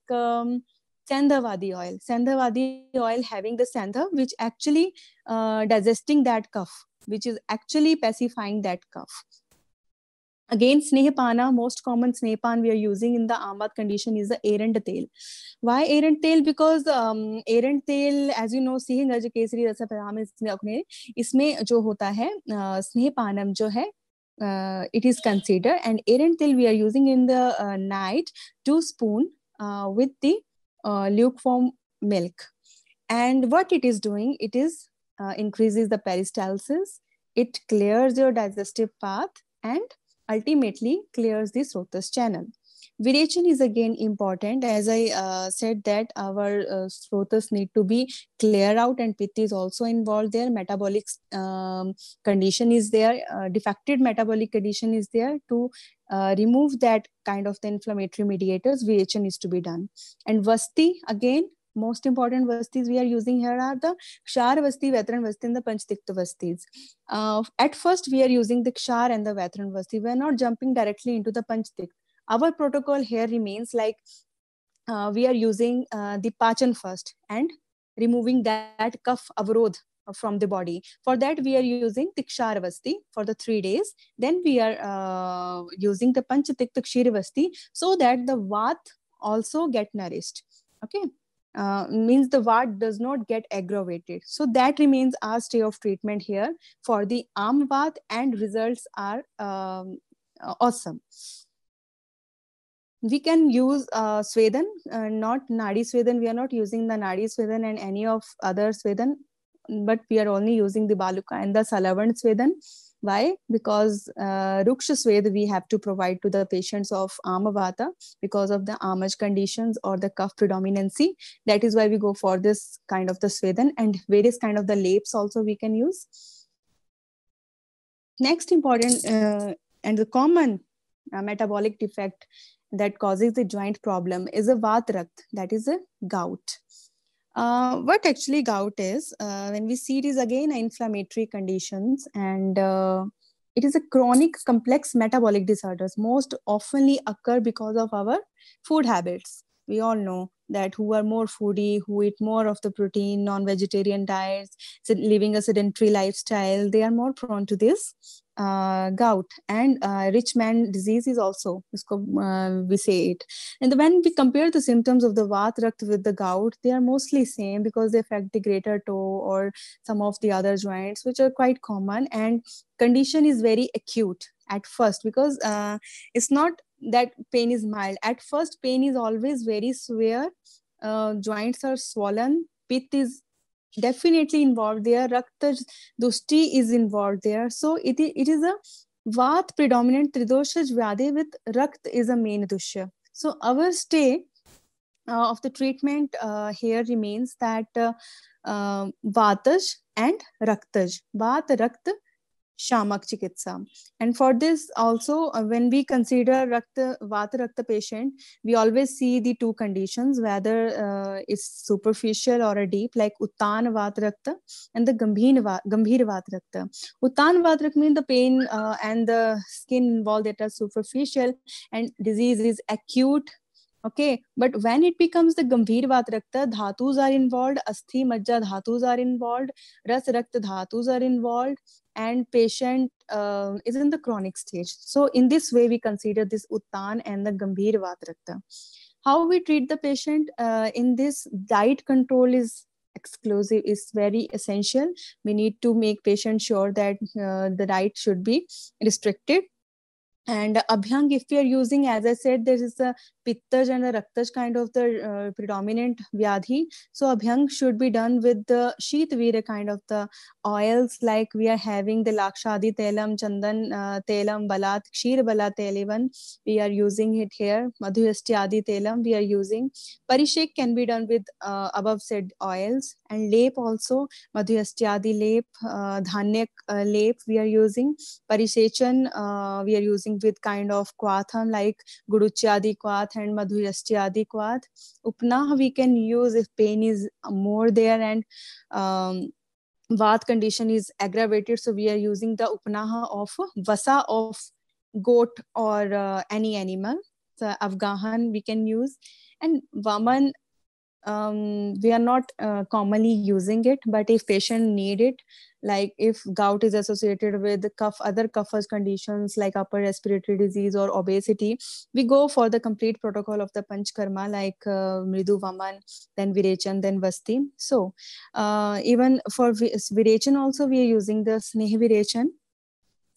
Sandhavadi oil. Sandhavadi oil having the Sandha, which actually digesting that cough, which is actually pacifying that cough. Again, Snehapana, most common Snehapan we are using in the Amvat condition is the Erand Tel. Why Erand Tel? Because Erand Tel, as you know, Sihi Gaj Kesari Rasa Pradham इसमें जो होता है Snehapanam जो है, it is considered, and Erand Tel we are using in the night 2 spoon with the lukewarm milk. And what it is doing, it is increases the peristalsis, it clears your digestive path, and ultimately clears the Srotas channel. Virechan is again important. As I said that our Srotas need to be clear out, and Pitta is also involved there. Metabolic condition is there, defected metabolic condition is there to remove that kind of the inflammatory mediators, Virechan is to be done. And Vasti, again, most important Vastis we are using here are the Kshar Vasti, Vaitran Vasti, and the Panchtikta Vastis. At first, we are using the Kshar and the Vaitran Vasti. We are not jumping directly into the Panchtikta. Our protocol here remains like we are using the Pachan first and removing that Kaph Avarodh from the body. For that, we are using Tikshar Vasti for the 3 days. Then we are using the Panchatikta Kshir Vasti so that the Vat also get nourished. Okay. Means the Vat does not get aggravated. So that remains our stay of treatment here for the Am Vat, and results are awesome. We can use Swedan, not Nadi Swedan. We are not using the Nadi Swedan and any of other Swedan, but we are only using the Baluka and the Salavan Swedan. Why? Because Ruksha Swed we have to provide to the patients of Amavata because of the Amaj conditions or the cough predominancy. That is why we go for this kind of the Swedan, and various kind of the lapes also we can use. Next important and the common metabolic defect that causes the joint problem is a Vat-Rakt, that is a gout. What actually gout is, when we see it is again inflammatory conditions, and it is a chronic complex metabolic disorders most oftenly occur because of our food habits. We all know that who are more foodie, who eat more of the protein, non-vegetarian diets, living a sedentary lifestyle, they are more prone to this gout. And rich man disease is also, we say it. And when we compare the symptoms of the Vat-Rakt with the gout, they are mostly same because they affect the greater toe or some of the other joints, which are quite common. And condition is very acute at first because it's not that pain is mild. At first, pain is always very severe. Joints are swollen. Pitta is definitely involved there. Rakta Dushti is involved there. So it is a Vat predominant Tridoshaj Vyadhi with Rakt is a main Dushya. So our stay of the treatment here remains that Vataj and Raktaj. Vat, Rakt, Shamak Chikitsa. And for this also, when we consider Vata Rakta patient, we always see the two conditions, whether it's superficial or a deep, like Uttan Vata Rakta and the Gambhir Vata Rakta. Uttan Vata Rakta means the pain and the skin involved that are superficial, and disease is acute. Okay, but when it becomes the Gambhir Vata Rakta, dhatus are involved, Asthi Majja dhatus are involved, Ras Rakta dhatus are involved, and patient is in the chronic stage. So in this way, we consider this Uttan and the Gambhir Vata Rakta. How we treat the patient in this, diet control is exclusive, is very essential. We need to make patient sure that the diet should be restricted. And Abhyang, if we are using, as I said, there is a Pittaj and a Raktaj kind of the predominant Vyadhi. So Abhyang should be done with the Sheet Veera kind of the oils, like we are having the Lakshadi Telam, Chandan Telam, Balat, Kshir Bala Telivan. We are using it here. Madhuyastyadi Telam we are using. Parishek can be done with above said oils. And Lep also, Madhuyastyadi Lep, Dhanyak Lep we are using. Parisechan we are using with kind of Kwatham like Guduchyadi Kwath and Madhuyastyadi Kwath. Upnah we can use if pain is more there and Vat condition is aggravated. So we are using the Upnaha of Vasa of goat or any animal. So Afghan we can use. And Vaman, we are not commonly using it, but if patient need it, like if gout is associated with other cough conditions like upper respiratory disease or obesity, we go for the complete protocol of the Panchkarma, like Mridu Vaman, then Virechan, then Vasti. So even for Virechan also we are using the Sneh Virechan.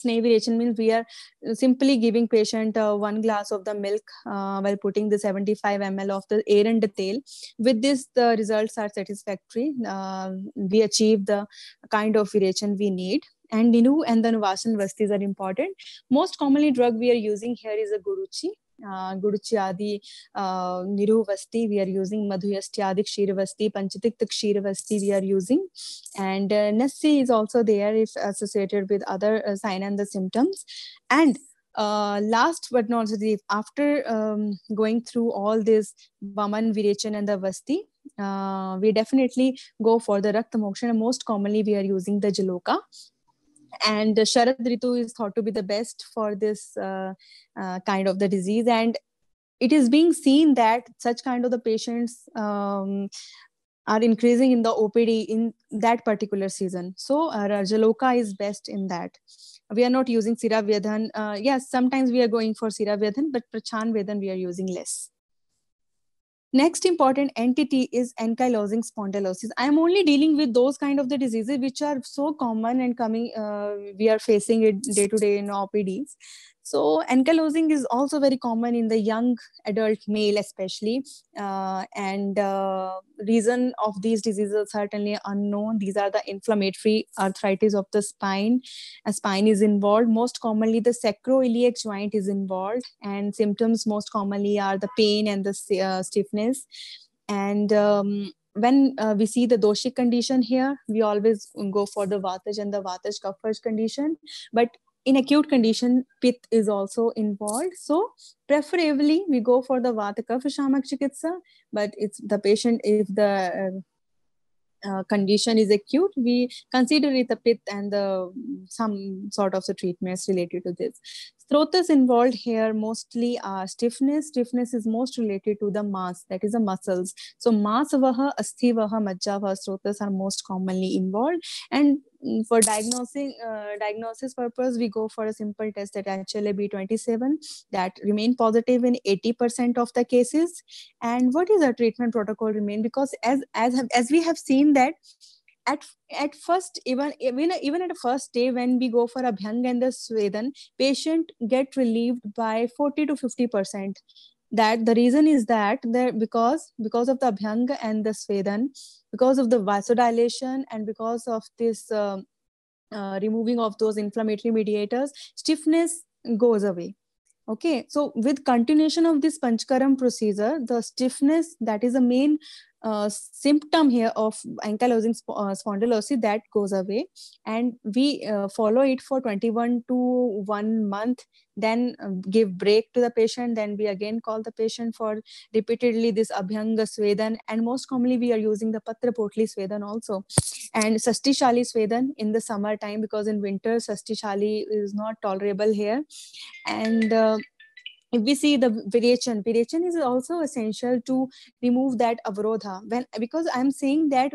Sneh Virechan means we are simply giving patient 1 glass of the milk while putting the 75 ml of the erand tail. With this, the results are satisfactory. We achieve the kind of Virechan we need. And Ninu and the Nuvasan Vastis are important. Most commonly drug we are using here is a Guruchi. Guduchyadi Niru Vasti we are using, Madhuyastyadi Kshir Vasti, Panchatikta Kshir Vasti we are using, and Nassi is also there if associated with other sign and the symptoms. And Last but not least, after going through all this Vaman, Virechan, and the Vasti, we definitely go for the Rakta Moksha. And most commonly, we are using the Jaloka. And Sharad Ritu is thought to be the best for this kind of the disease. And it is being seen that such kind of the patients are increasing in the OPD in that particular season. So Jaloka is best in that. We are not using Sira Vedhan. Yes, sometimes we are going for Sira Vedhan, but Prachan Vedhan we are using less. Next important entity is ankylosing spondylosis. I am only dealing with those kind of the diseases which are so common and coming, we are facing it day to day in OPDs. So ankylosing is also very common in the young adult male especially. And reason of these diseases are certainly unknown. These are the inflammatory arthritis of the spine. A spine is involved. Most commonly the sacroiliac joint is involved, and symptoms most commonly are the pain and the stiffness. And when we see the doshik condition here, we always go for the Vataj and the Vataj Kaphaj condition. But in acute condition, Pith is also involved. So preferably we go for the Vata Kapha Shamak Chikitsa, but it's the patient, if the condition is acute, we consider it a Pith and some sort of the treatments related to this. Strotas involved here mostly are stiffness. Stiffness is most related to the mass, that is the muscles. So masavaha, asthivah, majjavaha, strotas are most commonly involved. And for diagnosis purpose, we go for a simple test that HLA-B27 that remain positive in 80% of the cases. And what is our treatment protocol remain? Because as we have seen that at first, even at the first day when we go for Abhyang and the Swedan, patient get relieved by 40 to 50%. That the reason is that because of the Abhyang and the Swedan, because of the vasodilation and because of this removing of those inflammatory mediators, stiffness goes away. Okay, so with continuation of this Panchkaram procedure, the stiffness, that is the main symptom here of ankylosing spondylosis, that goes away. And we follow it for 21 to 1 month, then give break to the patient. Then we again call the patient for repeatedly this Abhyanga Swedan. And most commonly we are using the Patra Potli Swedan also. And Sastishali Swedan in the summer time, because in winter Sastishali is not tolerable here. And if we see the Virechan is also essential to remove that avarodha. Because I'm saying that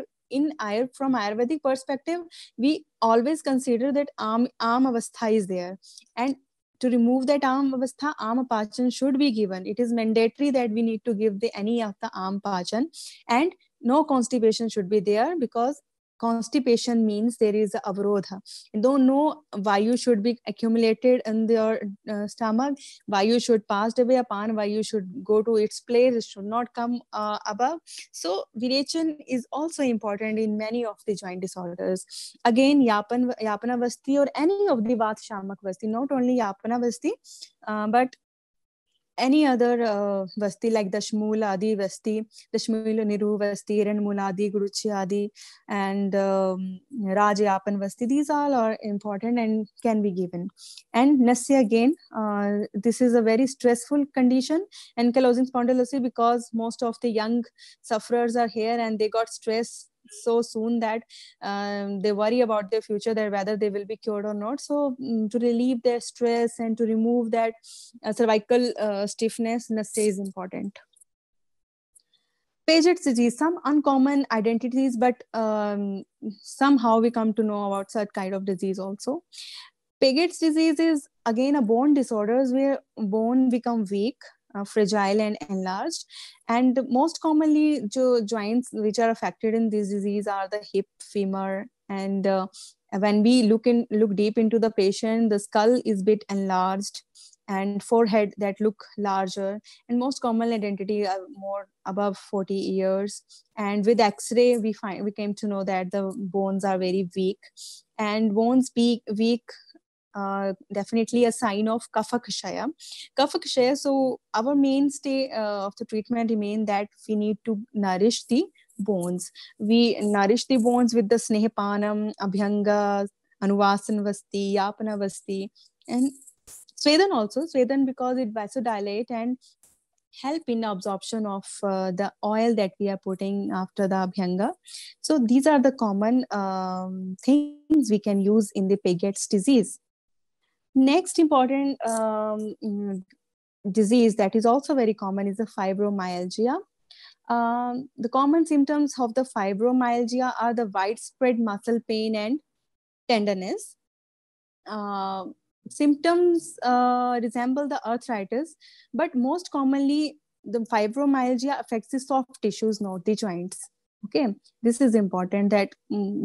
from Ayurvedic perspective, we always consider that Am Avastha is there. And to remove that Am Avastha, Am Pachan should be given. It is mandatory that we need to give any of the Am Pachan. And no constipation should be there, because constipation means there is a avarodha. Don't know why you should be accumulated in your stomach, why you should pass away upon, why you should go to its place, it should not come above. So Virechan is also important in many of the joint disorders. Again, Yapana Vasti or any of the Vat Shamak Vasti, not only Yapana Vasti, but any other Vasti like Dashmul Adi Vasti, Dashmul Niru Vasti, Hiranmul Adi, Guruchi Adi, and Rajayapan Vasti. These all are important and can be given. And Nasya again, this is a very stressful condition, ankylosing spondylosis, because most of the young sufferers are here and they got stressed so soon that they worry about their future, that whether they will be cured or not. So to relieve their stress and to remove that cervical stiffness, Nasya is important. Paget's disease, some uncommon identities, but somehow we come to know about such kind of disease also. Paget's disease is again a bone disorders where bone become weak, fragile and enlarged. And most commonly joints which are affected in this disease are the hip, femur, and when we look deep into the patient, the skull is bit enlarged and forehead that look larger, and most common identity are more above 40 years. And with x-ray we came to know that the bones are very weak, and bones weak definitely a sign of kapha kshaya. Kapha kshaya, so our mainstay of the treatment remain that we need to nourish the bones. We nourish the bones with the snehapanam, abhyanga, anuvasan vasti, yapana vasti, and Swedan also, Swedan because it vasodilate and help in absorption of the oil that we are putting after the Abhyanga. So these are the common things we can use in the Paget's disease. Next important disease that is also very common is the fibromyalgia. The common symptoms of the fibromyalgia are the widespread muscle pain and tenderness. Symptoms resemble the arthritis, but most commonly the fibromyalgia affects the soft tissues, not the joints. Okay, this is important that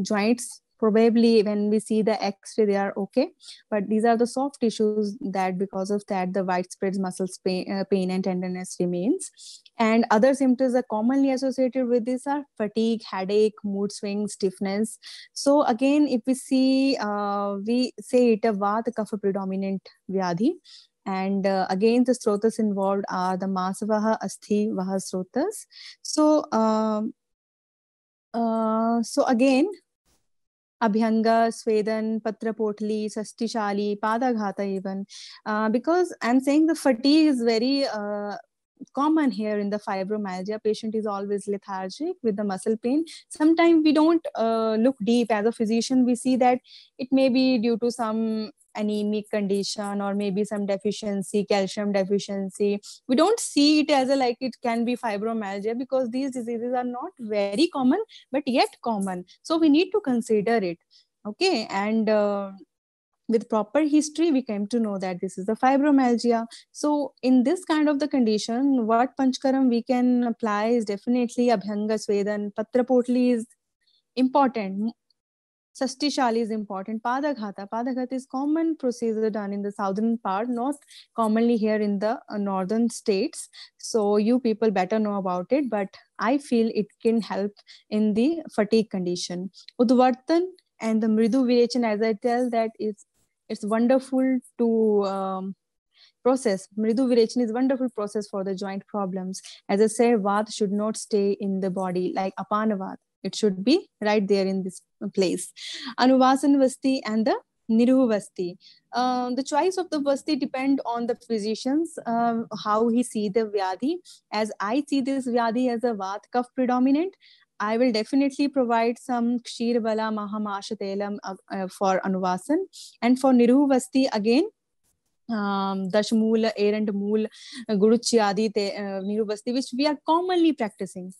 joints probably when we see the x-ray they are okay, but these are the soft tissues that because of that the widespread muscle pain and tenderness remains. And other symptoms are commonly associated with this are fatigue, headache, mood swings, stiffness. So again, if we see, we say it a Vata Kapha predominant Vyadhi. And again, the srotas involved are the Masavaha, Asthi, Vaha srotas. So, so again, Abhyanga, Swedan, Patrapotli, Sastishali, Padaghata even. Because I'm saying the fatigue is very common here in the fibromyalgia. Patient is always lethargic with the muscle pain. Sometimes we don't look deep as a physician. We see that it may be due to some anemic condition or maybe some deficiency, calcium deficiency. We don't see it as a like it can be fibromyalgia because these diseases are not very common but yet common. So we need to consider it. Okay, and with proper history, we came to know that this is the fibromyalgia. So in this kind of the condition, what Panchkaram we can apply is definitely Abhyanga, Swedan, Patrapotli is important. Sastishali is important. Padaghata. Padaghata is common procedure done in the southern part, not commonly here in the northern states. So you people better know about it, but I feel it can help in the fatigue condition. Udvartan and the Mridu Virechan, as I tell that it's wonderful to process. Mridu Virechan is wonderful process for the joint problems. As I said, Vata should not stay in the body like Apanavata. It should be right there in this place. Anuvasan Vasti and the Niruhu Vasti. The choice of the Vasti depend on the physicians, how he see the Vyadhi. As I see this Vyadhi as a Vata Kapha predominant, I will definitely provide some Kshir Vala Mahamasha Telam for Anuvasan. And for Niruhu Vasti, again, Dashmula, Erandmul, Guruchyadi, Nirubasti, which we are commonly practicing.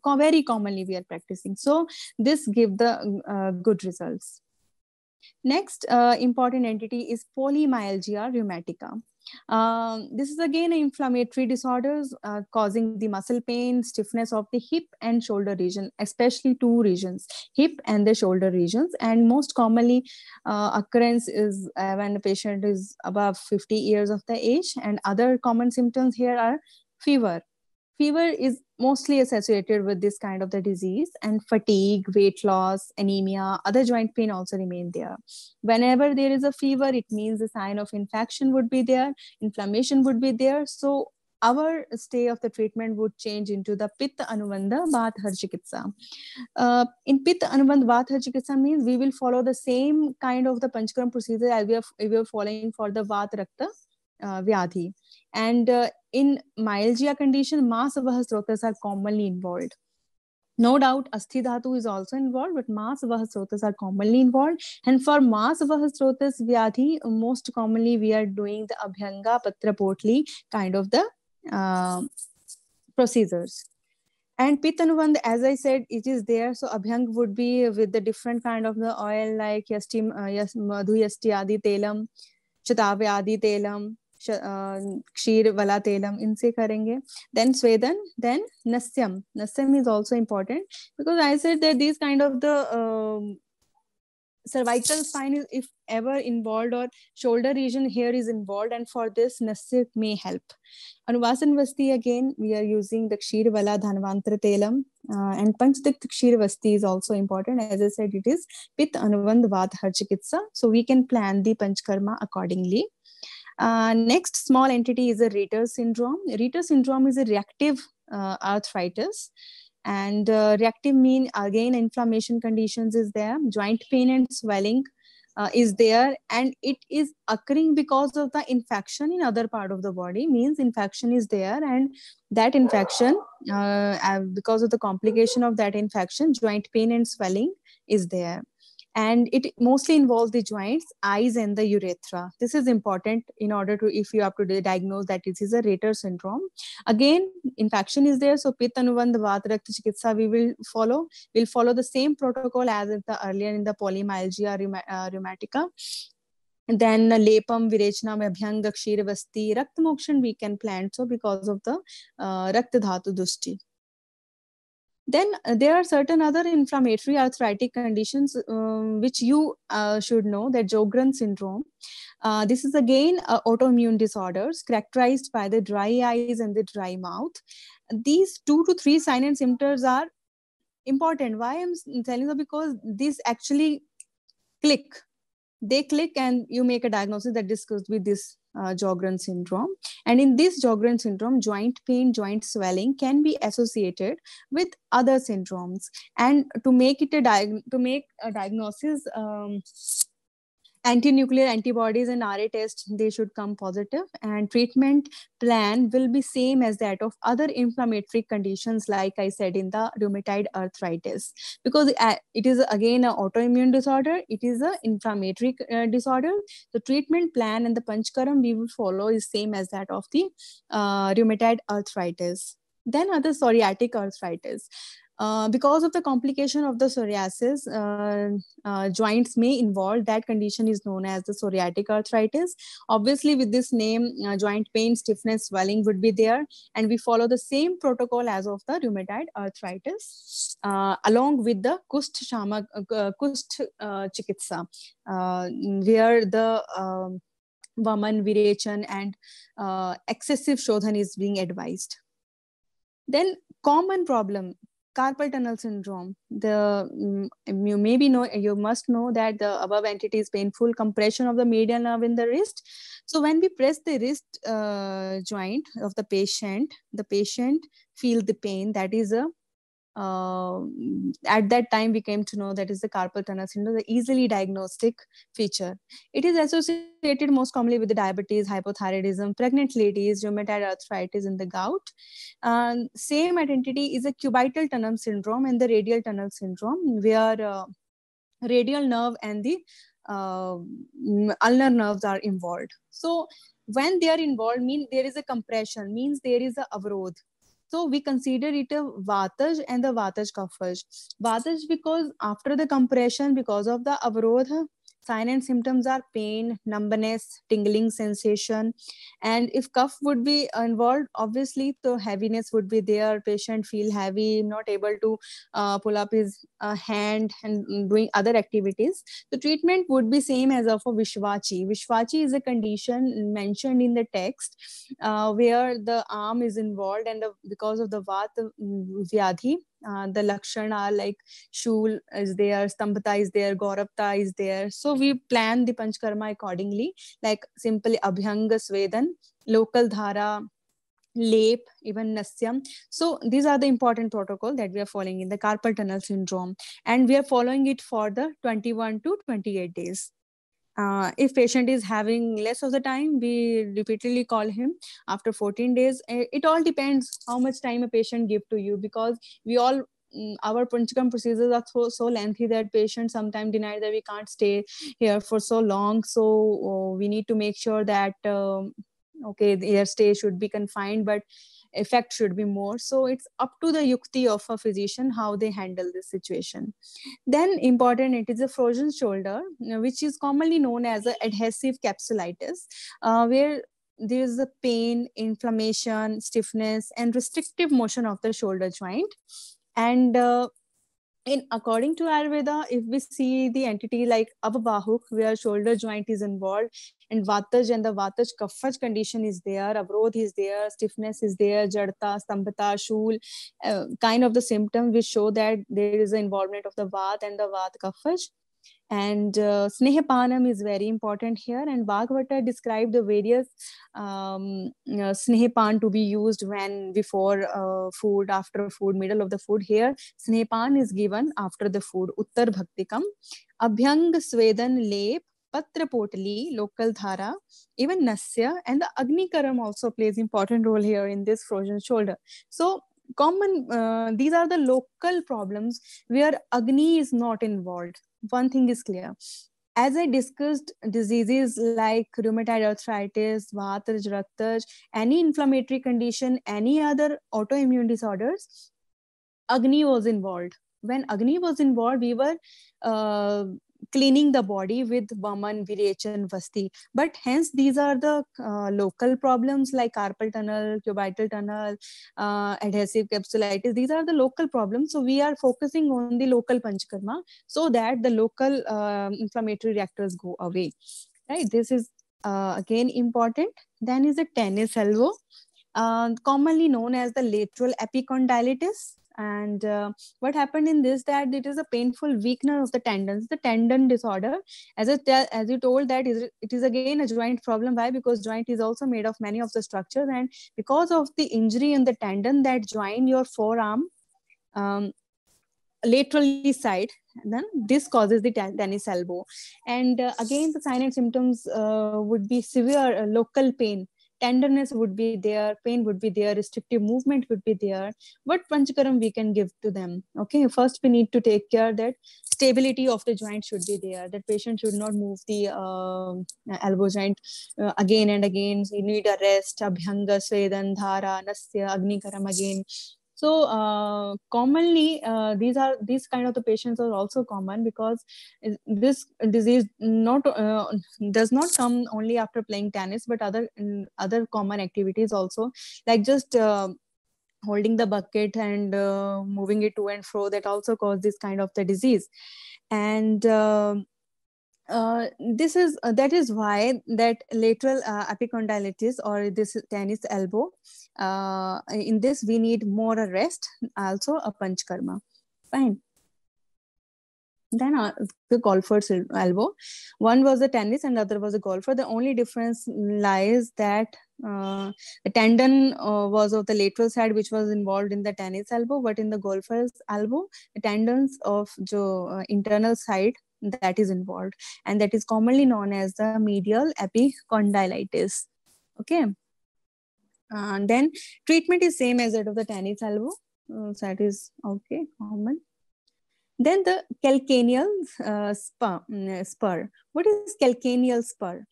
Very commonly we are practicing. So this give the good results. Next important entity is polymyalgia rheumatica. This is again an inflammatory disorders causing the muscle pain, stiffness of the hip and shoulder region, especially two regions, hip and the shoulder regions. And most commonly occurrence is when the patient is above 50 years of the age. And other common symptoms here are fever. Fever is mostly associated with this kind of the disease, and fatigue, weight loss, anemia, other joint pain also remain there. Whenever there is a fever, it means a sign of infection would be there, inflammation would be there. So our stay of the treatment would change into the Pitta Anubandha Vathar Chikitsa. In Pitta Anubandha Vathar Chikitsa means we will follow the same kind of the Panchkaram procedure as we are following for the Vata Rakta Vyadhi. And in myalgia condition, Masavaha srotas are commonly involved. No doubt, Asthi Dhatu is also involved, but Masavaha srotas are commonly involved. And for Masavaha srotas Vyadhi, most commonly we are doing the Abhyanga Patrapotli kind of the procedures. And Pittanubandh, as I said, it is there. So Abhyang would be with the different kind of the oil like Madhu Yasti Adi Telam, Chatave Adi Telam, Kshir Vala Telam, inse karenge. Then Swedan, then Nasyam. Nasyam is also important because I said that these kind of the cervical spine is if ever involved or shoulder region here is involved, and for this Nasya may help. Anuvasan Vasti, again, we are using the Kshir Vala Dhanvantra Telam, and Panchtikta Kshir Vasti is also important. As I said, it is Pitta Anubandh Vathar Chikitsa. So we can plan the Panchkarma accordingly. Next small entity is a Reiter syndrome. Reiter syndrome is a reactive arthritis. And reactive mean again inflammation conditions is there, joint pain and swelling, is there, and it is occurring because of the infection in other part of the body. Means infection is there, and that infection, because of the complication of that infection, joint pain and swelling is there. And it mostly involves the joints, eyes, and the urethra. This is important in order to, if you have to diagnose that it is a Rater syndrome. Again, infection is there, so Pitta Anubandha Vata Rakta Chikitsa we will follow. We'll follow the same protocol as in the earlier in the polymyalgia rheumatica. And then Lepam, Virechna, Abhyanga, Kshiravasti, Rakta Mokshan we can plan so because of the Rakta Dhatu Dushti. Then there are certain other inflammatory arthritic conditions which you should know, that Sjogren syndrome. This is again autoimmune disorders characterized by the dry eyes and the dry mouth. These 2 to 3 signs and symptoms are important. Why I'm telling you? Because these actually click. They click and you make a diagnosis that discussed with this Sjogren syndrome. And in this Sjogren syndrome, joint pain, joint swelling can be associated with other syndromes. And to make it a diagnosis, anti-nuclear antibodies and RA test, they should come positive, and treatment plan will be same as that of other inflammatory conditions, like I said in the rheumatoid arthritis, because it is again an autoimmune disorder, it is an inflammatory disorder. The treatment plan and the Panchkaram we will follow is same as that of the rheumatoid arthritis. Then other psoriatic arthritis. Because of the complication of the psoriasis, joints may involve. That condition is known as the psoriatic arthritis. Obviously, with this name, joint pain, stiffness, swelling would be there. And we follow the same protocol as of the rheumatoid arthritis, along with the Kusht Chikitsa, where the Vaman, Virechan, and excessive Shodhan is being advised. Then common problem, carpal tunnel syndrome. You must know that the above entity is painful compression of the medial nerve in the wrist. So when we press the wrist joint of the patient feels the pain. That is at that time we came to know that is the carpal tunnel syndrome, the easily diagnostic feature. It is associated most commonly with the diabetes, hypothyroidism, pregnant ladies, rheumatoid arthritis, and the gout. Same identity is a cubital tunnel syndrome and the radial tunnel syndrome, where radial nerve and the ulnar nerves are involved. So when they are involved, means there is a compression, means there is a avrodh. So we consider it a Vataj and the Vataj Kaphaj. Vataj because after the compression, because of the avrodha, sign and symptoms are pain, numbness, tingling sensation. And if cough would be involved, obviously the heaviness would be there. Patient feel heavy, not able to pull up his hand and doing other activities. The treatment would be same as of a Vishwachi. Vishwachi is a condition mentioned in the text where the arm is involved, and because of the Vata Vyadhi, the Lakshana are like Shul is there, Stambhata is there, Gaurapta is there. So we plan the Panchkarma accordingly, like simply Abhyanga Svedan, local Dhara, Lep, even Nasyam. So these are the important protocol that we are following in the carpal tunnel syndrome, and we are following it for the 21 to 28 days. If patient is having less of the time, we repeatedly call him after 14 days. It all depends how much time a patient give to you, because we all our Panchakam procedures are so lengthy that patients sometimes deny that we can't stay here for so long. So we need to make sure that okay, their stay should be confined, but effect should be more. So it's up to the yukti of a physician how they handle this situation. Then important, it is a frozen shoulder, which is commonly known as a adhesive capsulitis, where there is a pain, inflammation, stiffness, and restrictive motion of the shoulder joint. And according to Ayurveda, if we see the entity like Avabahuk, where shoulder joint is involved, and Vataj and the Vataj Kaphaj condition is there, Avrodh is there, stiffness is there, Jadta, Stambhata, Shul, kind of the symptom which show that there is an involvement of the Vat and the Vat Kaphaj. And Snehapanam is very important here. And Bhagavata described the various Snehapan to be used when before food, after food, middle of the food. Here, Snehapan is given after the food. Uttar Bhaktikam, Abhyang Swedan Lep, Patra Potli, local dhara, even Nasya, and the Agni Karam also plays important role here in this frozen shoulder. So these are the local problems where Agni is not involved. One thing is clear. As I discussed, diseases like rheumatoid arthritis, Vataj, Raktaj, any inflammatory condition, any other autoimmune disorders, Agni was involved. When Agni was involved, we were cleaning the body with Vaman, Virechan, Vasti. But hence, these are the local problems like carpal tunnel, cubital tunnel, adhesive capsulitis. These are the local problems. So we are focusing on the local panchkarma so that the local inflammatory reactors go away. Right? This is again important. Then is the tennis elbow, commonly known as the lateral epicondylitis. And what happened in this, that it is a painful weakness of the tendons, the tendon disorder. As you told, that it is again a joint problem. Why? Because joint is also made of many of the structures, and because of the injury in the tendon that join your forearm laterally side, then this causes the tennis elbow. And again, the sign and symptoms would be severe local pain. Tenderness would be there, pain would be there, restrictive movement would be there. What panchakaram we can give to them? Okay, first we need to take care that stability of the joint should be there. That patient should not move the elbow joint again and again. So you need a rest. Abhyanga, Svedan, Dhara, Nasya, Agni Karam again. So commonly, these kind of the patients are also common because this disease does not come only after playing tennis, but other common activities also, like just holding the bucket and moving it to and fro, that also cause this kind of the disease. And that is why that lateral epicondylitis or this tennis elbow, in this we need more a rest, also a panchkarma. Fine. Then the golfer's elbow, one was the tennis and the other was a golfer. The only difference lies that the tendon was of the lateral side, which was involved in the tennis elbow, but in the golfer's elbow, the tendons of the internal side, that is involved, and that is commonly known as the medial epicondylitis. Okay. Then treatment is same as that of the tennis elbow. So that is okay, common. Then the calcaneal spur. What is calcaneal spur?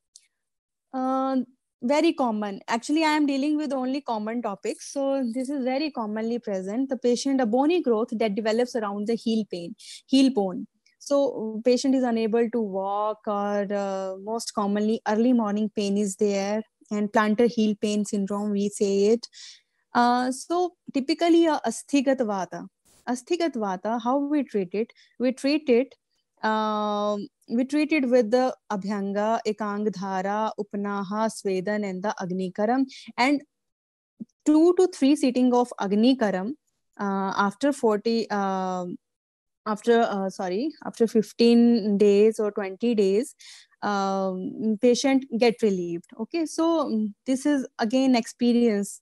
Very common. Actually, I am dealing with only common topics. So this is very commonly present. The patient, a bony growth that develops around the heel bone. So patient is unable to walk, or most commonly early morning pain is there, and plantar heel pain syndrome, we say it. So typically asthigat vata. Asthigat vata, how we treat it? We treat it with the Abhyanga, Ekang Dhara, Upanaha, Svedan, and the Agni Karam. And 2 to 3 sitting of Agni Karam after 15 days or 20 days, patient get relieved. Okay, so this is again experience.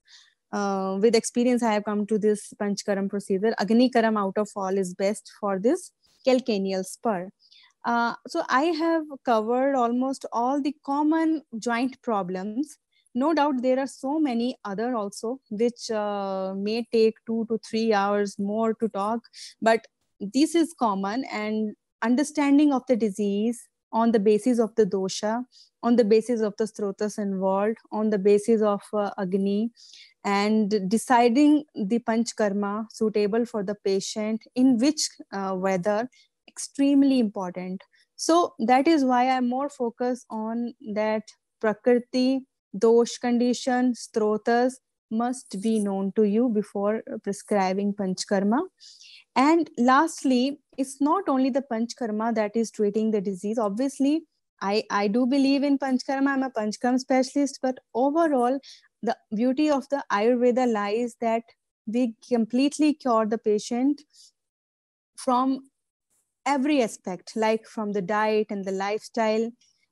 With experience, I have come to this Panchkaram procedure. Agni Karam out of all is best for this calcaneal spur. So I have covered almost all the common joint problems. No doubt there are so many other also, which may take 2 to 3 hours more to talk, but this is common. And understanding of the disease on the basis of the dosha, on the basis of the strotas involved, on the basis of Agni, and deciding the panchkarma suitable for the patient in which weather, extremely important. So that is why I'm more focused on that prakriti, dosh condition, strotas must be known to you before prescribing panchkarma. And lastly, it's not only the panchkarma that is treating the disease. Obviously, I do believe in panchkarma. I'm a panchkarma specialist, but overall, the beauty of the Ayurveda lies that we completely cure the patient from every aspect, like from the diet and the lifestyle.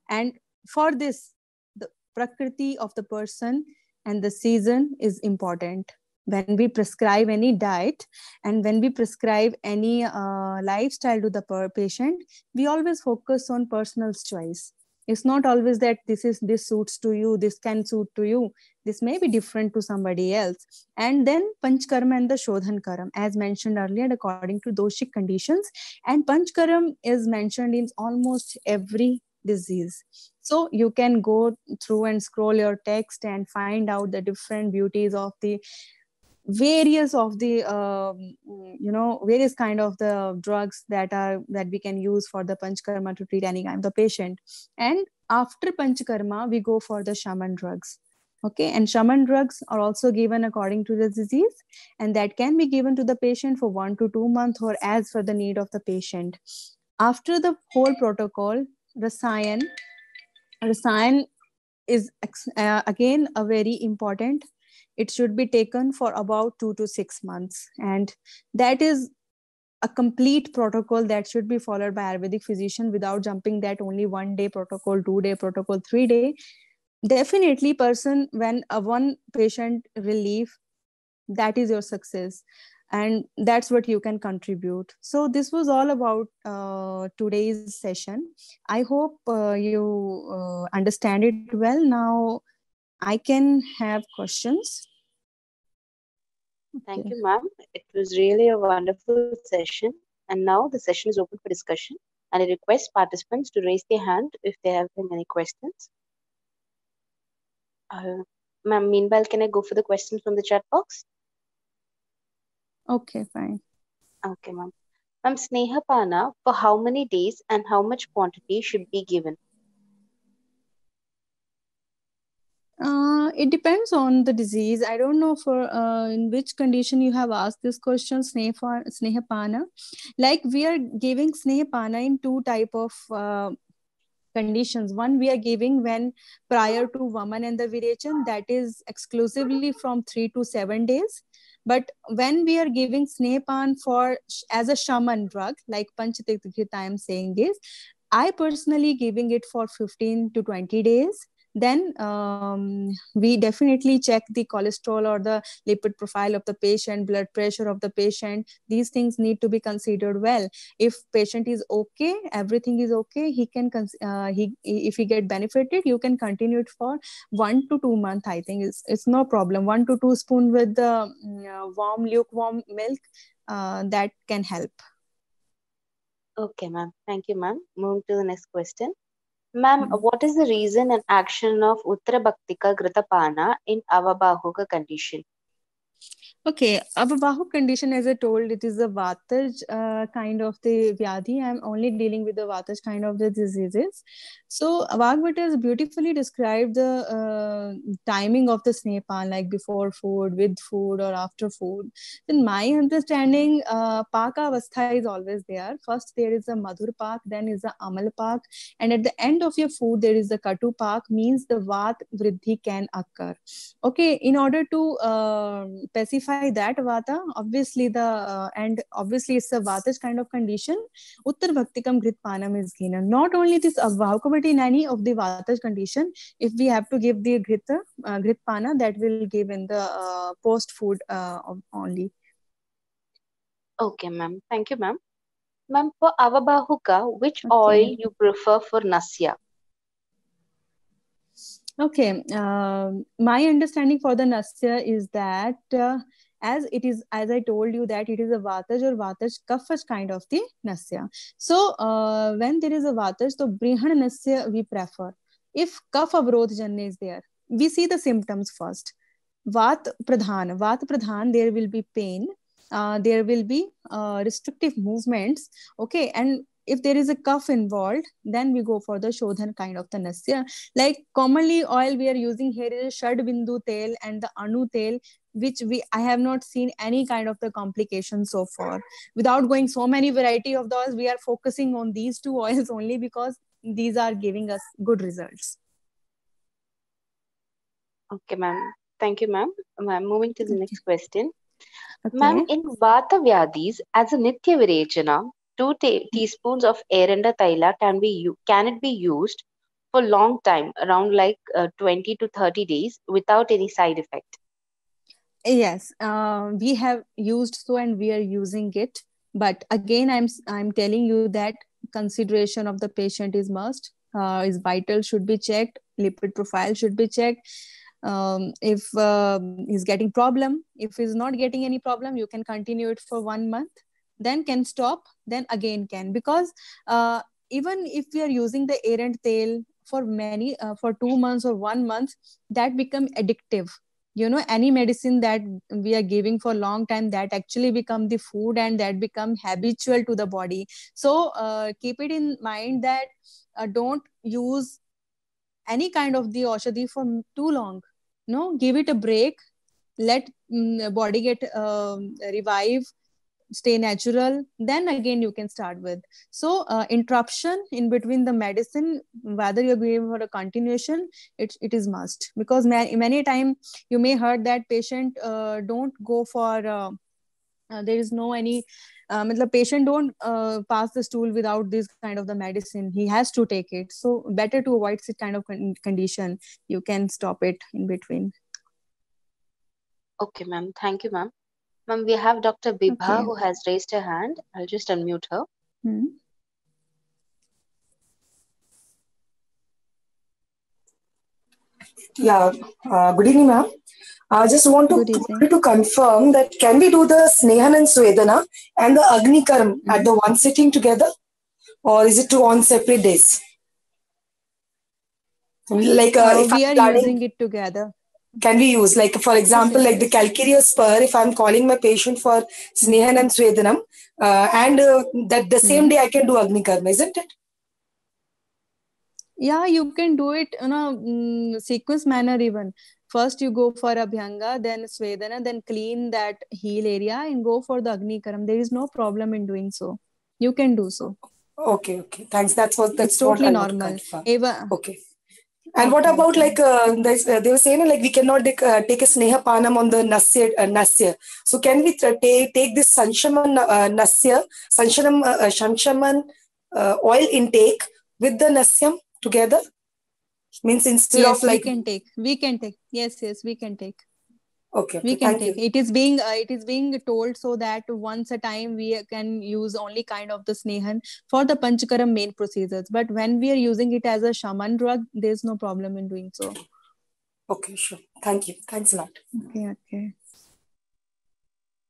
And for this, the prakriti of the person and the season is important. When we prescribe any diet and when we prescribe any lifestyle to the patient, we always focus on personal choice. It's not always that this suits to you, this can suit to you, this may be different to somebody else. And then panchkarma and the shodhan karam, as mentioned earlier, according to doshic conditions. And panchkaram is mentioned in almost every disease. So you can go through and scroll your text and find out the different beauties of the various of the various kind of the drugs that we can use for the panchkarma to treat any kind of the patient. And after panchkarma we go for the shaman drugs. Okay, and shaman drugs are also given according to the disease, and that can be given to the patient for 1 to 2 months or as for the need of the patient. After the whole protocol, rasayan is again a very important. It should be taken for about 2 to 6 months, and that is a complete protocol that should be followed by Ayurvedic physician, without jumping that only 1 day protocol, 2 day protocol, 3 day. Definitely person, when a one patient relief, that is your success, and that's what you can contribute. So this was all about today's session. I hope you understand it well. Now I can have questions. Thank you, ma'am. It was really a wonderful session. And now the session is open for discussion. And I request participants to raise their hand if they have any questions. Ma'am, meanwhile, can I go for the questions from the chat box? Okay, fine. Okay, ma'am. Ma'am, Snehapana, for how many days and how much quantity should be given? It depends on the disease. I don't know for in which condition you have asked this question, Snehapana. Like we are giving Snehapana in two type of conditions. One, we are giving when prior to Vaman and the Virechan, that is exclusively from 3 to 7 days. But when we are giving Snehapan for as a shaman drug, like Panchatikrit, I am saying this, I personally giving it for 15 to 20 days. Then we definitely check the cholesterol or the lipid profile of the patient, blood pressure of the patient. These things need to be considered well. If patient is okay, everything is okay, he can if he get benefited, you can continue it for 1 to 2 months. I think it's no problem. 1 to 2 spoon with the lukewarm milk, that can help. Okay, ma'am. Thank you, ma'am. Moving to the next question. Ma'am, what is the reason and action of Uttara Bhaktika Gritapana in Avabahuka condition? Okay, Avabahu condition, as I told, it is a Vataj kind of the Vyadhi. I'm only dealing with the Vataj kind of the diseases. So Vagbhata has beautifully described the timing of the Snehapan, like before food, with food, or after food. In my understanding, Paka Avastha is always there. First there is a Madhur Pak, then is a Amal Pak, and at the end of your food there is a Katu Pak, means the Vat Vriddhi can occur. Okay, in order to pacify that vata, obviously and obviously it's a vata's kind of condition, Uttar Bhaktikam Gritpanam is given. Not only this Avvahaka, but in any of the vata's condition, if we have to give the Gritpana, that will give in the post food only. Okay, ma'am. Thank you, ma'am. Ma'am, for Avabahuka, which oil you prefer for Nasya? Okay, my understanding for the Nasya is that as it is, as I told you, that it is a Vataj or Vataj Kafaj kind of the Nasya. So when there is a Vataj, so Brihan Nasya we prefer. If Kaf Avrodh Janne is there, we see the symptoms first. Vat Pradhan, there will be pain, there will be restrictive movements. Okay, and if there is a cough involved, then we go for the Shodhan kind of the Nasya. Like commonly oil we are using here is Shad Bindu Tel and the Anu Tel, which I have not seen any kind of the complication so far. Without going so many variety of those, we are focusing on these two oils only because these are giving us good results. Okay, ma'am. Thank you, ma'am. Ma'am, moving to the next question. Okay. Ma'am, in Vata Vyadis, as a Nitya Virechana, teaspoons of Erenda Thaila can it be used for long time, around like 20 to 30 days without any side effect? Yes, we have used so and we are using it. But again, I'm telling you that consideration of the patient is must. His vital should be checked. Lipid profile should be checked. If he's getting problem, if he's not getting any problem, you can continue it for 1 month. Then can stop. Then again can, because even if we are using the errant tail for many for 2 months or 1 month, that become addictive. You know, any medicine that we are giving for long time, that actually become the food and that become habitual to the body. So keep it in mind that don't use any kind of the oshadi for too long. No, give it a break. Let body get revive, stay natural, then again you can start with. So interruption in between the medicine, whether you're going for a continuation, it is must, because many time you may heard that patient don't go for there is no any the patient don't pass the stool without this kind of the medicine, he has to take it. So better to avoid this kind of condition, you can stop it in between. Okay, ma'am. Thank you, ma'am. Ma'am, we have Dr. Bibha Okay. who has raised her hand. I'll just unmute her. Hmm. Yeah, good evening, ma'am. I just Good evening. wanted to confirm that can we do the Snehan and Swedana and the Agni Karam at the one sitting together, or is it two on separate days? Like if We I'm are planning, using it together. can we use, like, for example, Yes, like the yes. calcareous spur, if I'm calling my patient for Snehan and Swedanam, and that the same day I can do Agni Karma, isn't it? Yeah, you can do it in a sequence manner even. First, you go for Abhyanga, then Svedana, then clean that heel area and go for the Agni Karam. There is no problem in doing so. You can do so. Okay, okay. Thanks. That's It's what totally I want to normal. confirm. Eva. Okay. And what Okay, about okay. like they were saying like we cannot take a sneha panam on the nasya. So can we take this sanshaman nasya sanshaman oil intake with the nasyam together? Means instead of Yes, we like, can take. We can take. Yes, yes, we can take. okay, We okay, can thank take. you. It is being told so that once a time we can use only kind of the snehan for the panchakaram main procedures. But when we are using it as a shaman drug, there's no problem in doing so. Okay, sure. Thank you. Thanks a lot. Okay, okay.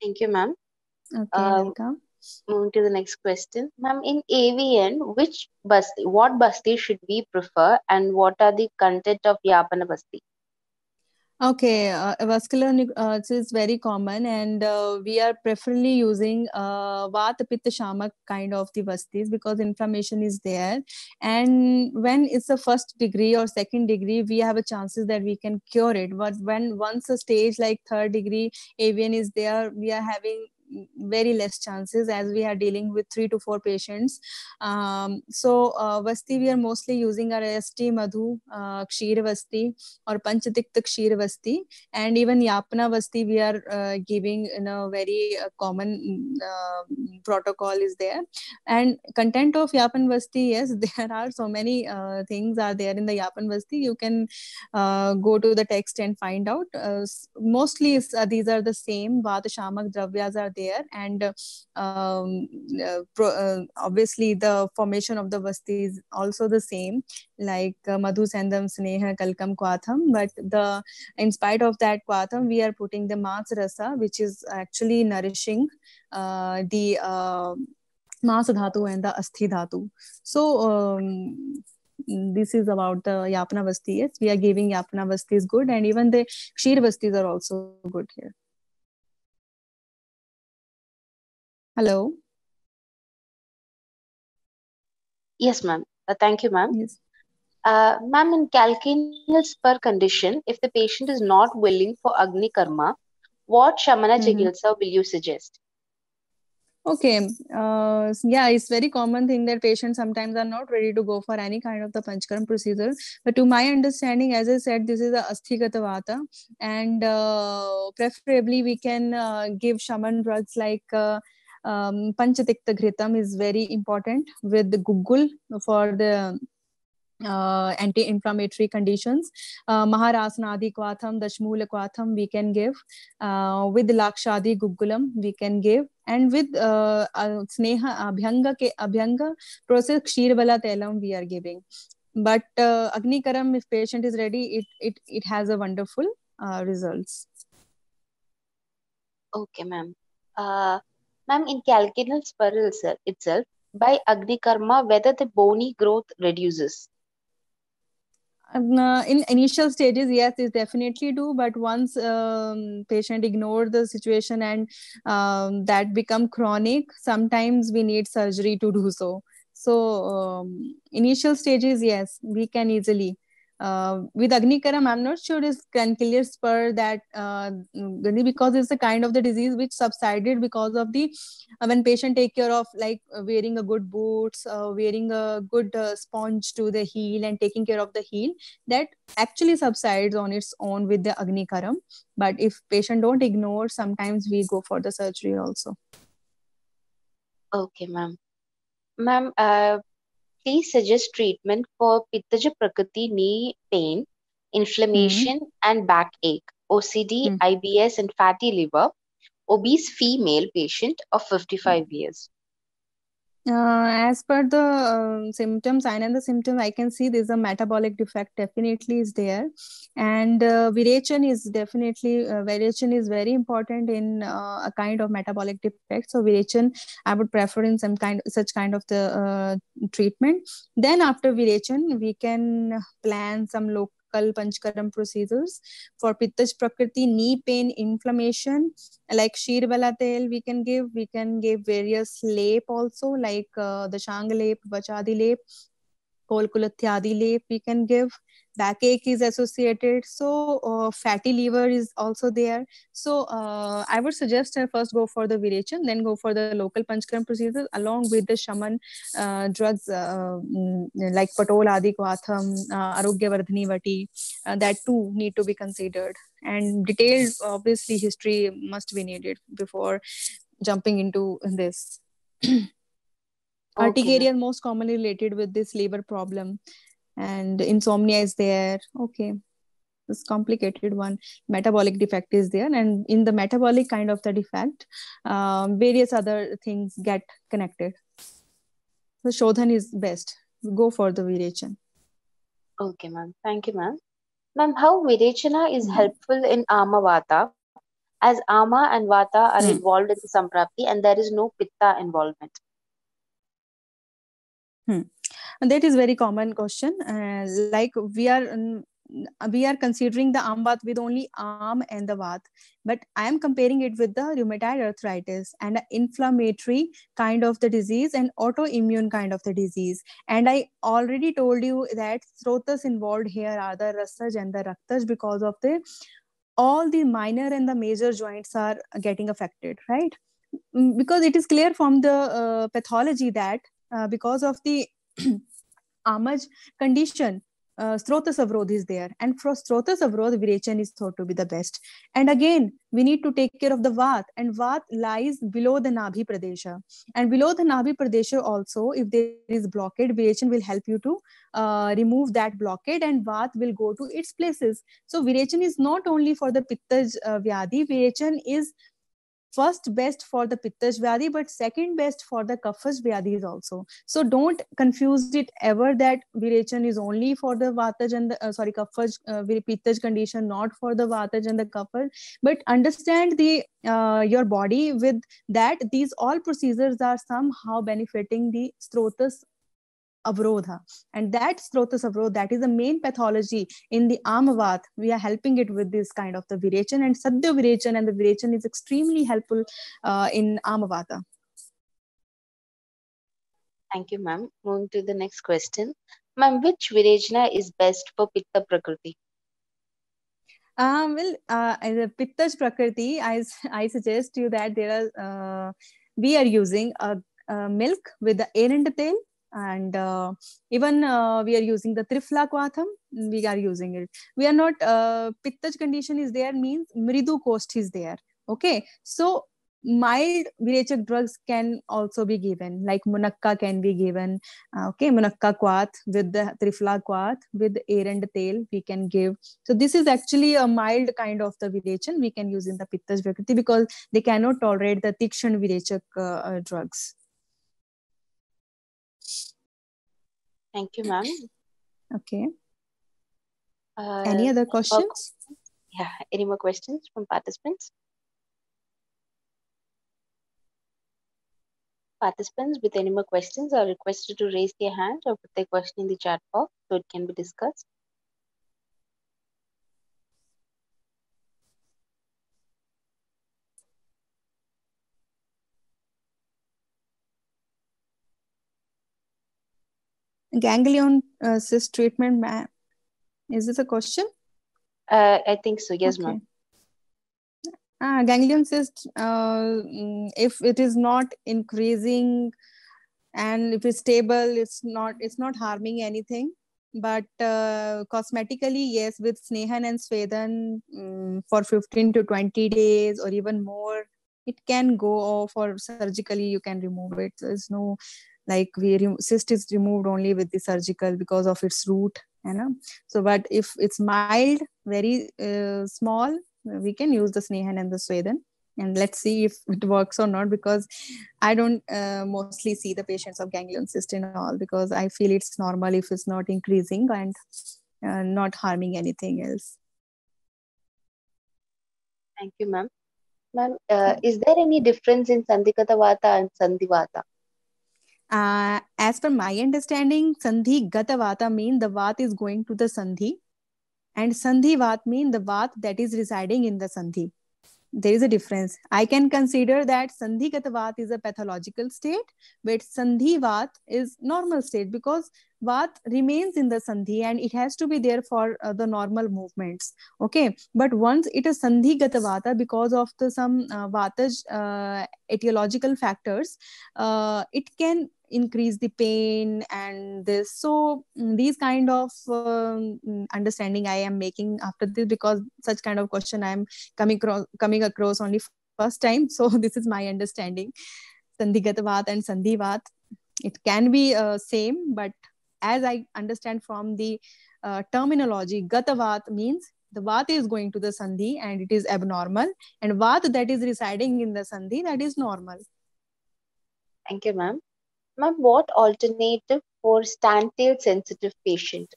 Thank you, ma'am. Okay, welcome. Moving to the next question. Ma'am, in AVN, what basti should we prefer and what are the content of Yapana basti? Okay, vascular is very common, and we are preferably using Vata Pitta Shamak kind of the vastis because inflammation is there. And when it's a first degree or second degree, we have a chances that we can cure it. But when once a stage like third degree avian is there, we are having very less chances as we are dealing with 3 to 4 patients. So Vasti, we are mostly using our ST Madhu, Kshir Vasti or Panchatikta Kshir Vasti, and even Yapana Vasti we are giving in a very common protocol is there. And content of Yapan Vasti, yes, there are so many things are there in the Yapan Vasti. You can go to the text and find out. Mostly these are the same. Vata Shamak Dravyas are there, and obviously the formation of the Vasti is also the same, like Madhu Sandam Sneha Kalkam Kwatham. But in spite of that Kwatham, we are putting the Mas Rasa, which is actually nourishing the Mas Dhatu and the Asthi Dhatu. So this is about the Yapna Vasti. Yes, we are giving Yapna Vasti is good, and even the Kshir Vastis are also good here. Hello. Yes, ma'am. Thank you, ma'am. Yes. Ma'am, in calcaneal spur condition, if the patient is not willing for Agni Karma, what Shamana Chikitsa will you suggest? Okay. Yeah, it's very common thing that patients sometimes are not ready to go for any kind of the Panchkaram procedure. But to my understanding, as I said, this is a Asthigata Vata, and preferably we can give shaman drugs like Panchatikta Ghritam is very important with the Gugul for the anti-inflammatory conditions. Maharasnadi Kwatham, Dashmula Kwatham we can give. With Lakshadi Gugulam we can give. And with Sneha Abhyanga process Ksheervala Telam we are giving. But Agni Karam, if patient is ready, it has a wonderful results. Okay, ma'am. Ma'am, in calcaneal spiral itself, by Agni Karma, whether the bony growth reduces? In initial stages, yes, it definitely do. But once patient ignore the situation and that become chronic, sometimes we need surgery to do so. So initial stages, yes, we can easily. With Agni Karam, I'm not sure is cancer spur that because it's a kind of the disease which subsided because of the when patient take care of like wearing a good boots, wearing a good sponge to the heel and taking care of the heel, that actually subsides on its own with the Agni Karam. But if patient don't ignore, sometimes we go for the surgery also. Okay, ma'am. Ma'am, please suggest treatment for Pittaja Prakriti knee pain, inflammation, and backache, OCD, IBS, and fatty liver, obese female patient of 55 years. As per the symptoms, sign and the symptoms, I can see there's a metabolic defect definitely is there, and variation is definitely variation is very important in a kind of metabolic defect. So variation, I would prefer in such kind of the treatment. Then after variation, we can plan some local Panchkaram procedures for Pittaj Prakriti knee pain, inflammation, like Ksheervala Tel we can give various lep also, like the Shang lep, Vachadi lep, Kolkulathyadi lep we can give. Backache is associated, so fatty liver is also there. So I would suggest first go for the Virachan, then go for the local Panchkaram procedures along with the shaman drugs like Patol Adi Kwatham, Arogya Vardhani Vati, that too need to be considered. And detailed obviously history must be needed before jumping into this. Urticaria is most commonly related with this liver problem, and insomnia is there. Okay, this complicated one. Metabolic defect is there, and in the metabolic kind of the defect, various other things get connected. So Shodhan is best. Go for the Virachan. Okay, ma'am. Thank you, ma'am. Ma'am, how Virachana is helpful in Ama Vata, as Ama and Vata are involved in the Samprapti and there is no Pitta involvement? And that is very common question. Like we are considering the Amvat with only Am and the Vat, but I am comparing it with the rheumatoid arthritis and an inflammatory kind of the disease and autoimmune kind of the disease. And I already told you that Srotas involved here are the Rasaj and the Raktaj, because of all the minor and the major joints are getting affected, right? Because it is clear from the pathology that because of the Amaj condition, Srotas Avrodh is there. And for Srotas Avrodh, Virachan is thought to be the best. And again, we need to take care of the Vat. And Vat lies below the Nabhi Pradesha. And below the Nabhi Pradesha also, if there is blockade, Virachan will help you to remove that blockade and Vat will go to its places. So Virachan is not only for the Pittaj Vyadhi, Virachan is first best for the Pittaj Vyadhi, but second best for the Kaphaj Vyadhis also. So don't confuse it ever that Virachan is only for the Vataj and the, Kaphaj, Pittaj condition, not for the Vataj and the Kaphaj. But understand the your body with that these all procedures are somehow benefiting the Srotas Avrodha. And that Srotas Avrodha, that is the main pathology in the Amavat. We are helping it with this kind of the Virachan and Sadhya Virachan, and the Virachan is extremely helpful in Amavata. Thank you, ma'am. Moving to the next question. Ma'am, which Virachana is best for Pitta Prakriti? Well, as a Pittaj Prakriti, I suggest you that there are we are using milk with the Erindatail, and even we are using the Trifla Kwatham. We are using it. We are not Pittaj condition is there means Mridu Kost is there. Okay, so mild Virechak drugs can also be given, like Munakka can be given. Okay, Munakka Quat with the Trifla Quat with air and tail we can give. So this is actually a mild kind of the Virechan we can use in the Pittaj Prakriti because they cannot tolerate the Tikshan Virechak drugs. Thank you, ma'am. Okay. Any other questions? Yeah, any more questions from participants? Participants with any more questions are requested to raise their hand or put their question in the chat box so it can be discussed. Ganglion cyst treatment, ma'am. Is this a question? I think so. Yes, Okay. ma'am. Ganglion cyst, if it is not increasing and if it's stable, it's not harming anything. But cosmetically, yes, with Snehan and Swedan for 15 to 20 days or even more, it can go off, or surgically you can remove it. There's no like cyst is removed only with the surgical because of its root, you know. So, but if it's mild, very small, we can use the Snehan and the Swedan, and let's see if it works or not, because I don't mostly see the patients of ganglion cyst and all, because I feel it's normal if it's not increasing and not harming anything else. Thank you, ma'am. Ma'am, is there any difference in Sandhigata Vata and Sandhi Vata? As per my understanding, Sandhi Gata Vata mean the Vat is going to the Sandhi, and Sandhi Vat mean the Vat that is residing in the Sandhi. There is a difference. I can consider that Sandhigata Vat is a pathological state, but Sandhi Vat is normal state, because Vat remains in the Sandhi and it has to be there for the normal movements. Okay, but once it is Sandhigata Vata, because of some Vata etiological factors, it can increase the pain and this. So these kind of understanding I am making after this, because such kind of question I am coming across only first time. So this is my understanding. Sandhigata Vat and Sandhi Vat, it can be same, but as I understand from the terminology, Gata Vat means the Vat is going to the Sandhi and it is abnormal, and Vat that is residing in the Sandhi, that is normal. Thank you, ma'am. Ma'am, what alternative for stand-tail sensitive patient?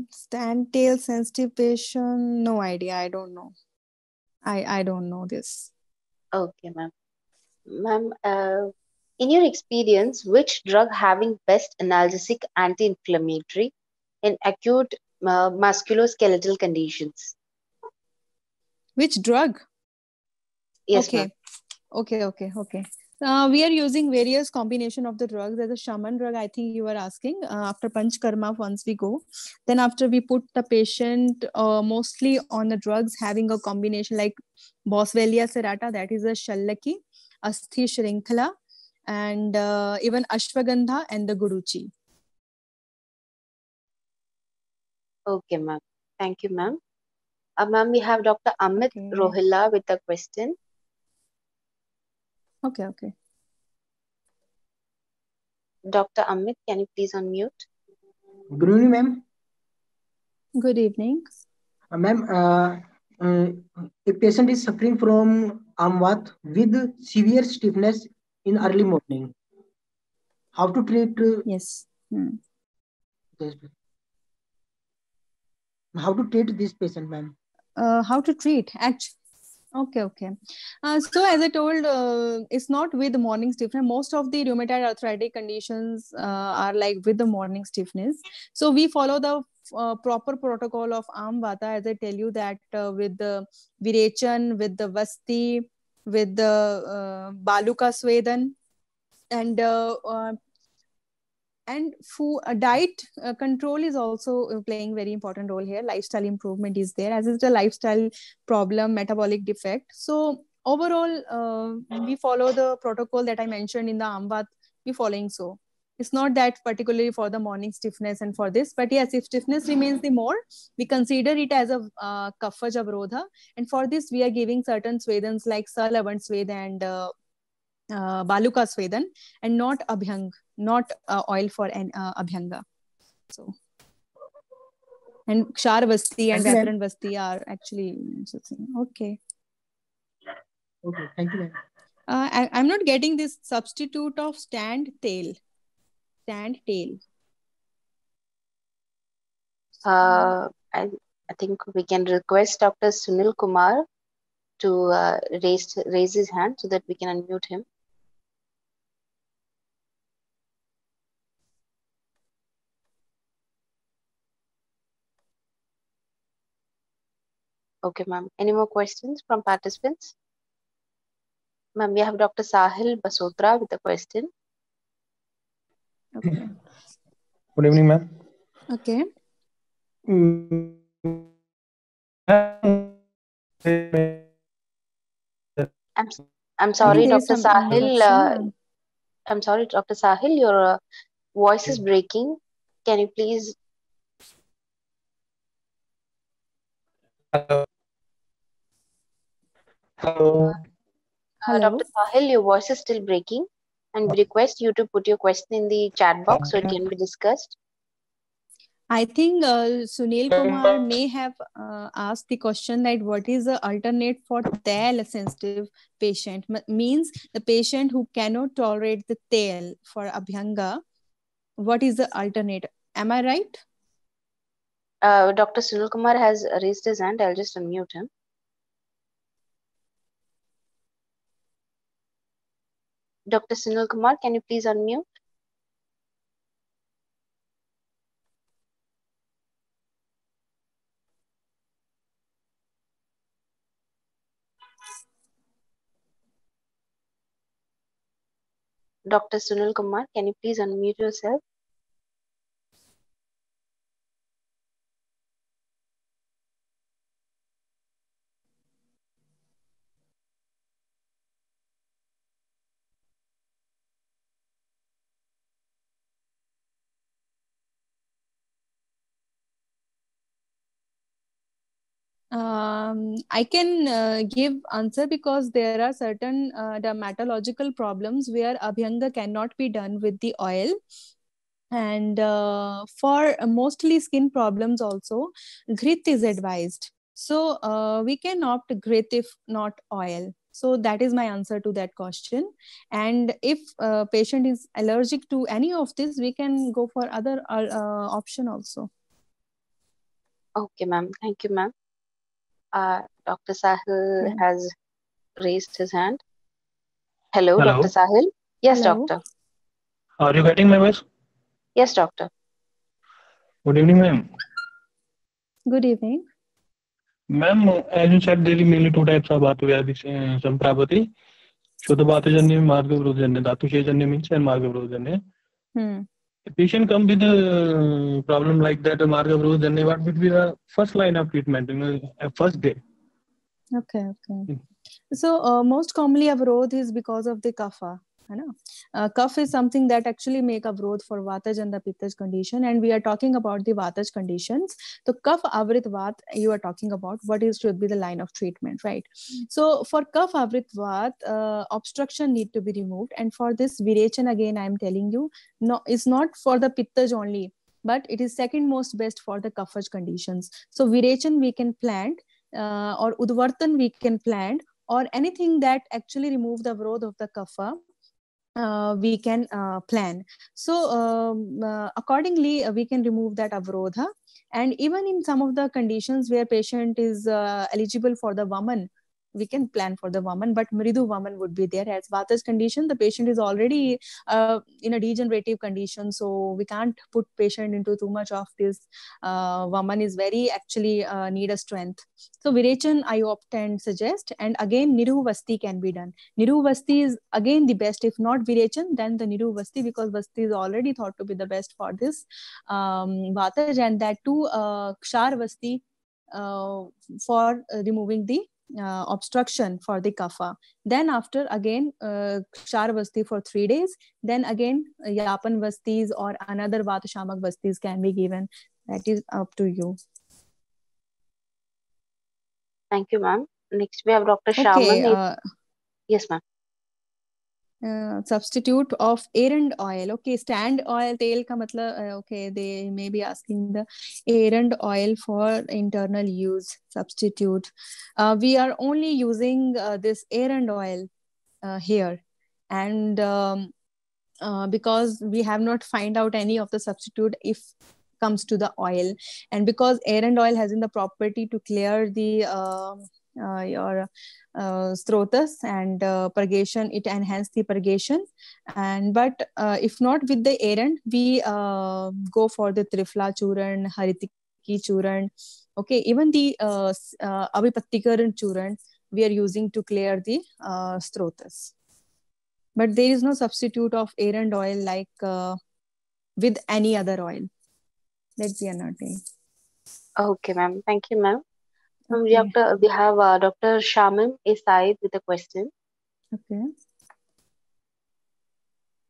Stand-tail sensitive patient, no idea. I don't know. I don't know this. Okay, ma'am. Ma'am, in your experience, which drug having best analgesic anti-inflammatory in acute musculoskeletal conditions? Which drug? Yes, okay. ma'am. Okay. We are using various combination of the drugs. As a shaman drug, I think you are asking. After Panchkarma, once we go, then after we put the patient mostly on the drugs having a combination like Boswellia serrata, that is a Shallaki, Asthi Shrinkhala, and even Ashwagandha and the Guruchi. Okay, ma'am. Thank you, ma'am. Ma'am, we have Dr. Amit Rohilla with a question. Okay. Dr. Amit, can you please unmute? Good evening, ma'am. Good evening. Ma'am, a patient is suffering from Amvat with severe stiffness in early morning. How to treat? Yes. How to treat this patient, ma'am? How to treat? Okay. So as I told, it's not with the morning stiffness. Most of the rheumatoid arthritic conditions are like with the morning stiffness. So we follow the proper protocol of Amvata, as I tell you, that with the Virechan, with the Vasti, with the Baluka Swedan, and diet control is also playing very important role here. Lifestyle improvement is there, as is the lifestyle problem, metabolic defect. So overall, we follow the protocol that I mentioned in the Amvat. We following so. It's not that particularly for the morning stiffness and for this, but yes, if stiffness remains the more, we consider it as a Kaphaj Avrodha. And for this, we are giving certain Svedans like Salavant Sved and Baluka Svedan, and not Abhyang, not oil for an Abhyanga. So, and Kshar Vasti and Thank you, ma'am. Vyakaran Vasti are actually okay. Okay, thank you, ma'am. I'm not getting this substitute of stand tail. Stand tail. I think we can request Dr. Sunil Kumar to raise his hand so that we can unmute him. Okay, ma'am. Any more questions from participants? Ma'am, we have Dr. Sahil Basotra with a question. Okay. Good evening, ma'am. Okay. I'm sorry, there is Dr. some Sahil. interruption. I'm sorry, Dr. Sahil. Your voice is breaking. Can you please? Hello. Hello. Hello. Dr. Sahil, your voice is still breaking, and we request you to put your question in the chat box so it can be discussed. I think Sunil Kumar may have asked the question that what is the alternate for tail sensitive patient? Means the patient who cannot tolerate the tail for Abhyanga. What is the alternate? Am I right? Dr. Sunil Kumar has raised his hand. I'll just unmute him. Dr. Sunil Kumar, can you please unmute? Dr. Sunil Kumar, can you please unmute yourself? I can give answer because there are certain dermatological problems where Abhyanga cannot be done with the oil. And for mostly skin problems also, Grit is advised. So we can opt Grit if not oil. So that is my answer to that question. And if patient is allergic to any of this, we can go for other option also. Okay, ma'am. Thank you, ma'am. Dr. Sahil has raised his hand. Hello, Hello. Dr. Sahil. Yes, Hello. doctor. Are you getting my voice? Yes, doctor. Good evening, ma'am. Good evening. Ma'am, as you said, there are mainly two types of Bhatuyadi Samprapati. Shuddha Bhatujanya, Margavrodhanya. Dhatushejannya means and Margavrodhanya. A patient comes with a problem like that, Margavrodhanya, what would be the first line of treatment, first day? Okay. So most commonly Avrodh is because of the kapha. Cough is something that actually make Avrodh for Vataj and the Pittaj condition, and we are talking about the Vataj conditions. So Kapha Avrit Vat, you are talking about what is should be the line of treatment, right? So for Kapha Avrit Vat, obstruction need to be removed, and for this Virechan, again I am telling you, no, it's not for the Pittaj only, but it is second most best for the Kaphaj conditions. So Virechan we can plant, or Udvartan we can plant, or anything that actually remove the Avrodh of the Kapha. We can plan. So accordingly, we can remove that Avrodha. And even in some of the conditions where patient is eligible for the Vaman, we can plan for the Vaman, but Mridu Vaman would be there. As Vata's condition, the patient is already in a degenerative condition, so we can't put patient into too much of this. Vaman is very actually need a strength. So Virechan I opt and suggest, and again Niru Vasti can be done. Niru Vasti is again the best. If not Virechan, then the Niru Vasti, because Vasti is already thought to be the best for this Vataj, and that too Kshar Vasti for removing the obstruction for the kapha. Then after again Kshar Vasti for 3 days. Then again Yapan Vastis or another Vata Shamak Vastis can be given. That is up to you. Thank you, ma'am. Next, we have Dr. Shaman. Okay. Yes, ma'am. Substitute of erand oil. Okay, stand oil, tel ka matlab, okay, they may be asking the erand oil for internal use. Substitute. We are only using this erand oil here, and because we have not find out any of the substitute if comes to the oil, and because erand oil has in the property to clear the your strotas and purgation, it enhance the purgation. And but if not with the erand, we go for the Trifla Churan, Haritiki Churan. Okay, even the Avipatikaran Churan we are using to clear the strotas. But there is no substitute of erand oil like with any other oil that we are not doing. Okay, ma'am. Thank you, ma'am. Okay. We have Dr. Shamim Isai with a question. Okay.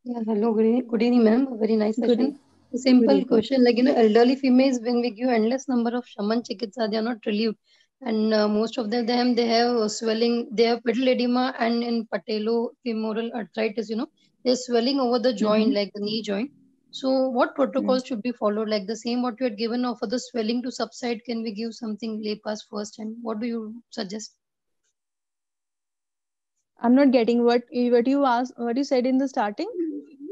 Yeah, hello, good evening, ma'am. A very nice session. A simple question, like, elderly females, when we give endless number of Shaman Chikitsa, they are not relieved. And most of them, they have swelling, they have pedal edema, and in patellofemoral arthritis, they're swelling over the joint, like the knee joint. So what protocols should be followed? Like the same what you had given, or for the swelling to subside, can we give something LAPAS first? And what do you suggest? I'm not getting what you asked, what you said in the starting.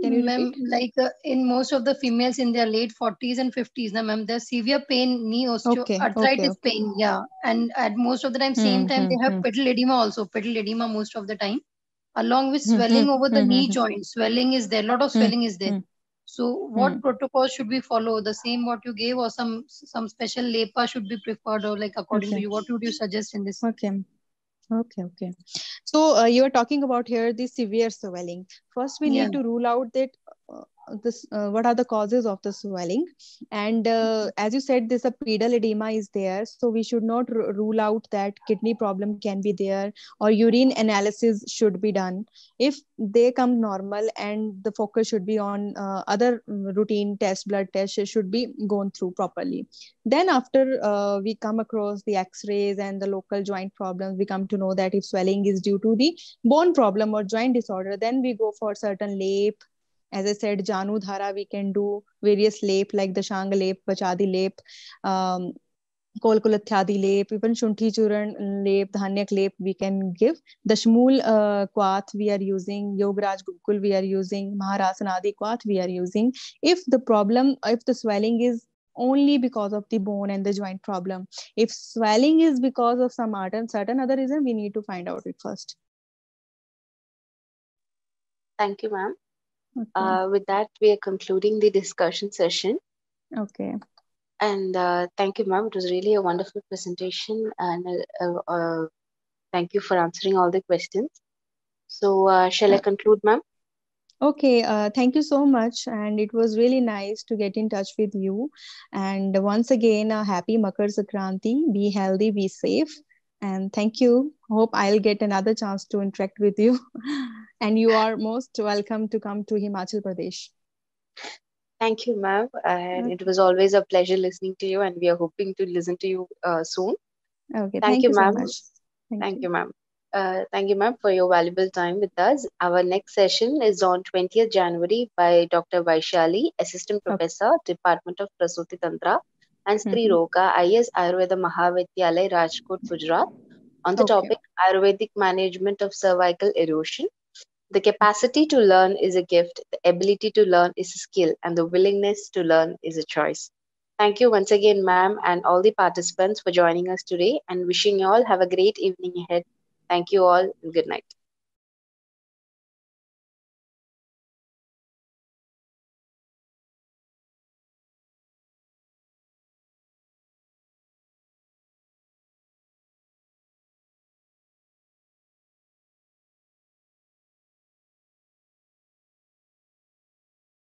Can you repeat? Like in most of the females in their late 40s and 50s, ma'am, there's severe pain, knee osteoarthritis pain, yeah. And at most of the time, same time, they have pedal edema also, pedal edema most of the time, along with swelling over the knee joint. Swelling is there, a lot of swelling is there. So what protocol should we follow? The same what you gave, or some special LAPA should be preferred, or like according to you, what would you suggest in this? Okay. So you are talking about here the severe swelling. First, we need to rule out that what are the causes of the swelling. And as you said, this a pedal edema is there. So we should not rule out that kidney problem can be there, or urine analysis should be done. If they come normal, and the focus should be on other routine tests, blood tests should be gone through properly. Then after we come across the x-rays and the local joint problems, we come to know that if swelling is due to the bone problem or joint disorder, then we go for certain lap. As I said, Janu Dhara, we can do various lap like the Shang lap, Pachadi lap, Kolkulathyadi lap, even Shunthi Churan lap, Dhanyak lap we can give. The Shmul Quath we are using, Yogaraj Gukul we are using, Maharasanadi Quath we are using. If the swelling is only because of the bone and the joint problem, if swelling is because of some certain other reason, we need to find out it first. Thank you, ma'am. Okay. With that, we are concluding the discussion session. Okay. And thank you, ma'am. It was really a wonderful presentation, and thank you for answering all the questions. So shall I conclude, ma'am? Okay, thank you so much. And it was really nice to get in touch with you. And once again, a happy Makar Sankranti. Be healthy, be safe. And thank you. Hope I'll get another chance to interact with you. And you are most welcome to come to Himachal Pradesh. Thank you, ma'am. And it was always a pleasure listening to you. And we are hoping to listen to you soon. Okay, thank you ma'am. So much. Thank you, ma'am. Thank you, ma'am, for your valuable time with us. Our next session is on 20th January by Dr. Vaishali, Assistant Professor, Department of Prasuti Tantra and Stri Roga, IS Ayurveda Mahavidyalaya, Rajkot, Gujarat, on the topic Ayurvedic Management of Cervical Erosion. The capacity to learn is a gift, the ability to learn is a skill, and the willingness to learn is a choice. Thank you once again, ma'am, and all the participants for joining us today, and wishing you all have a great evening ahead. Thank you all, and good night.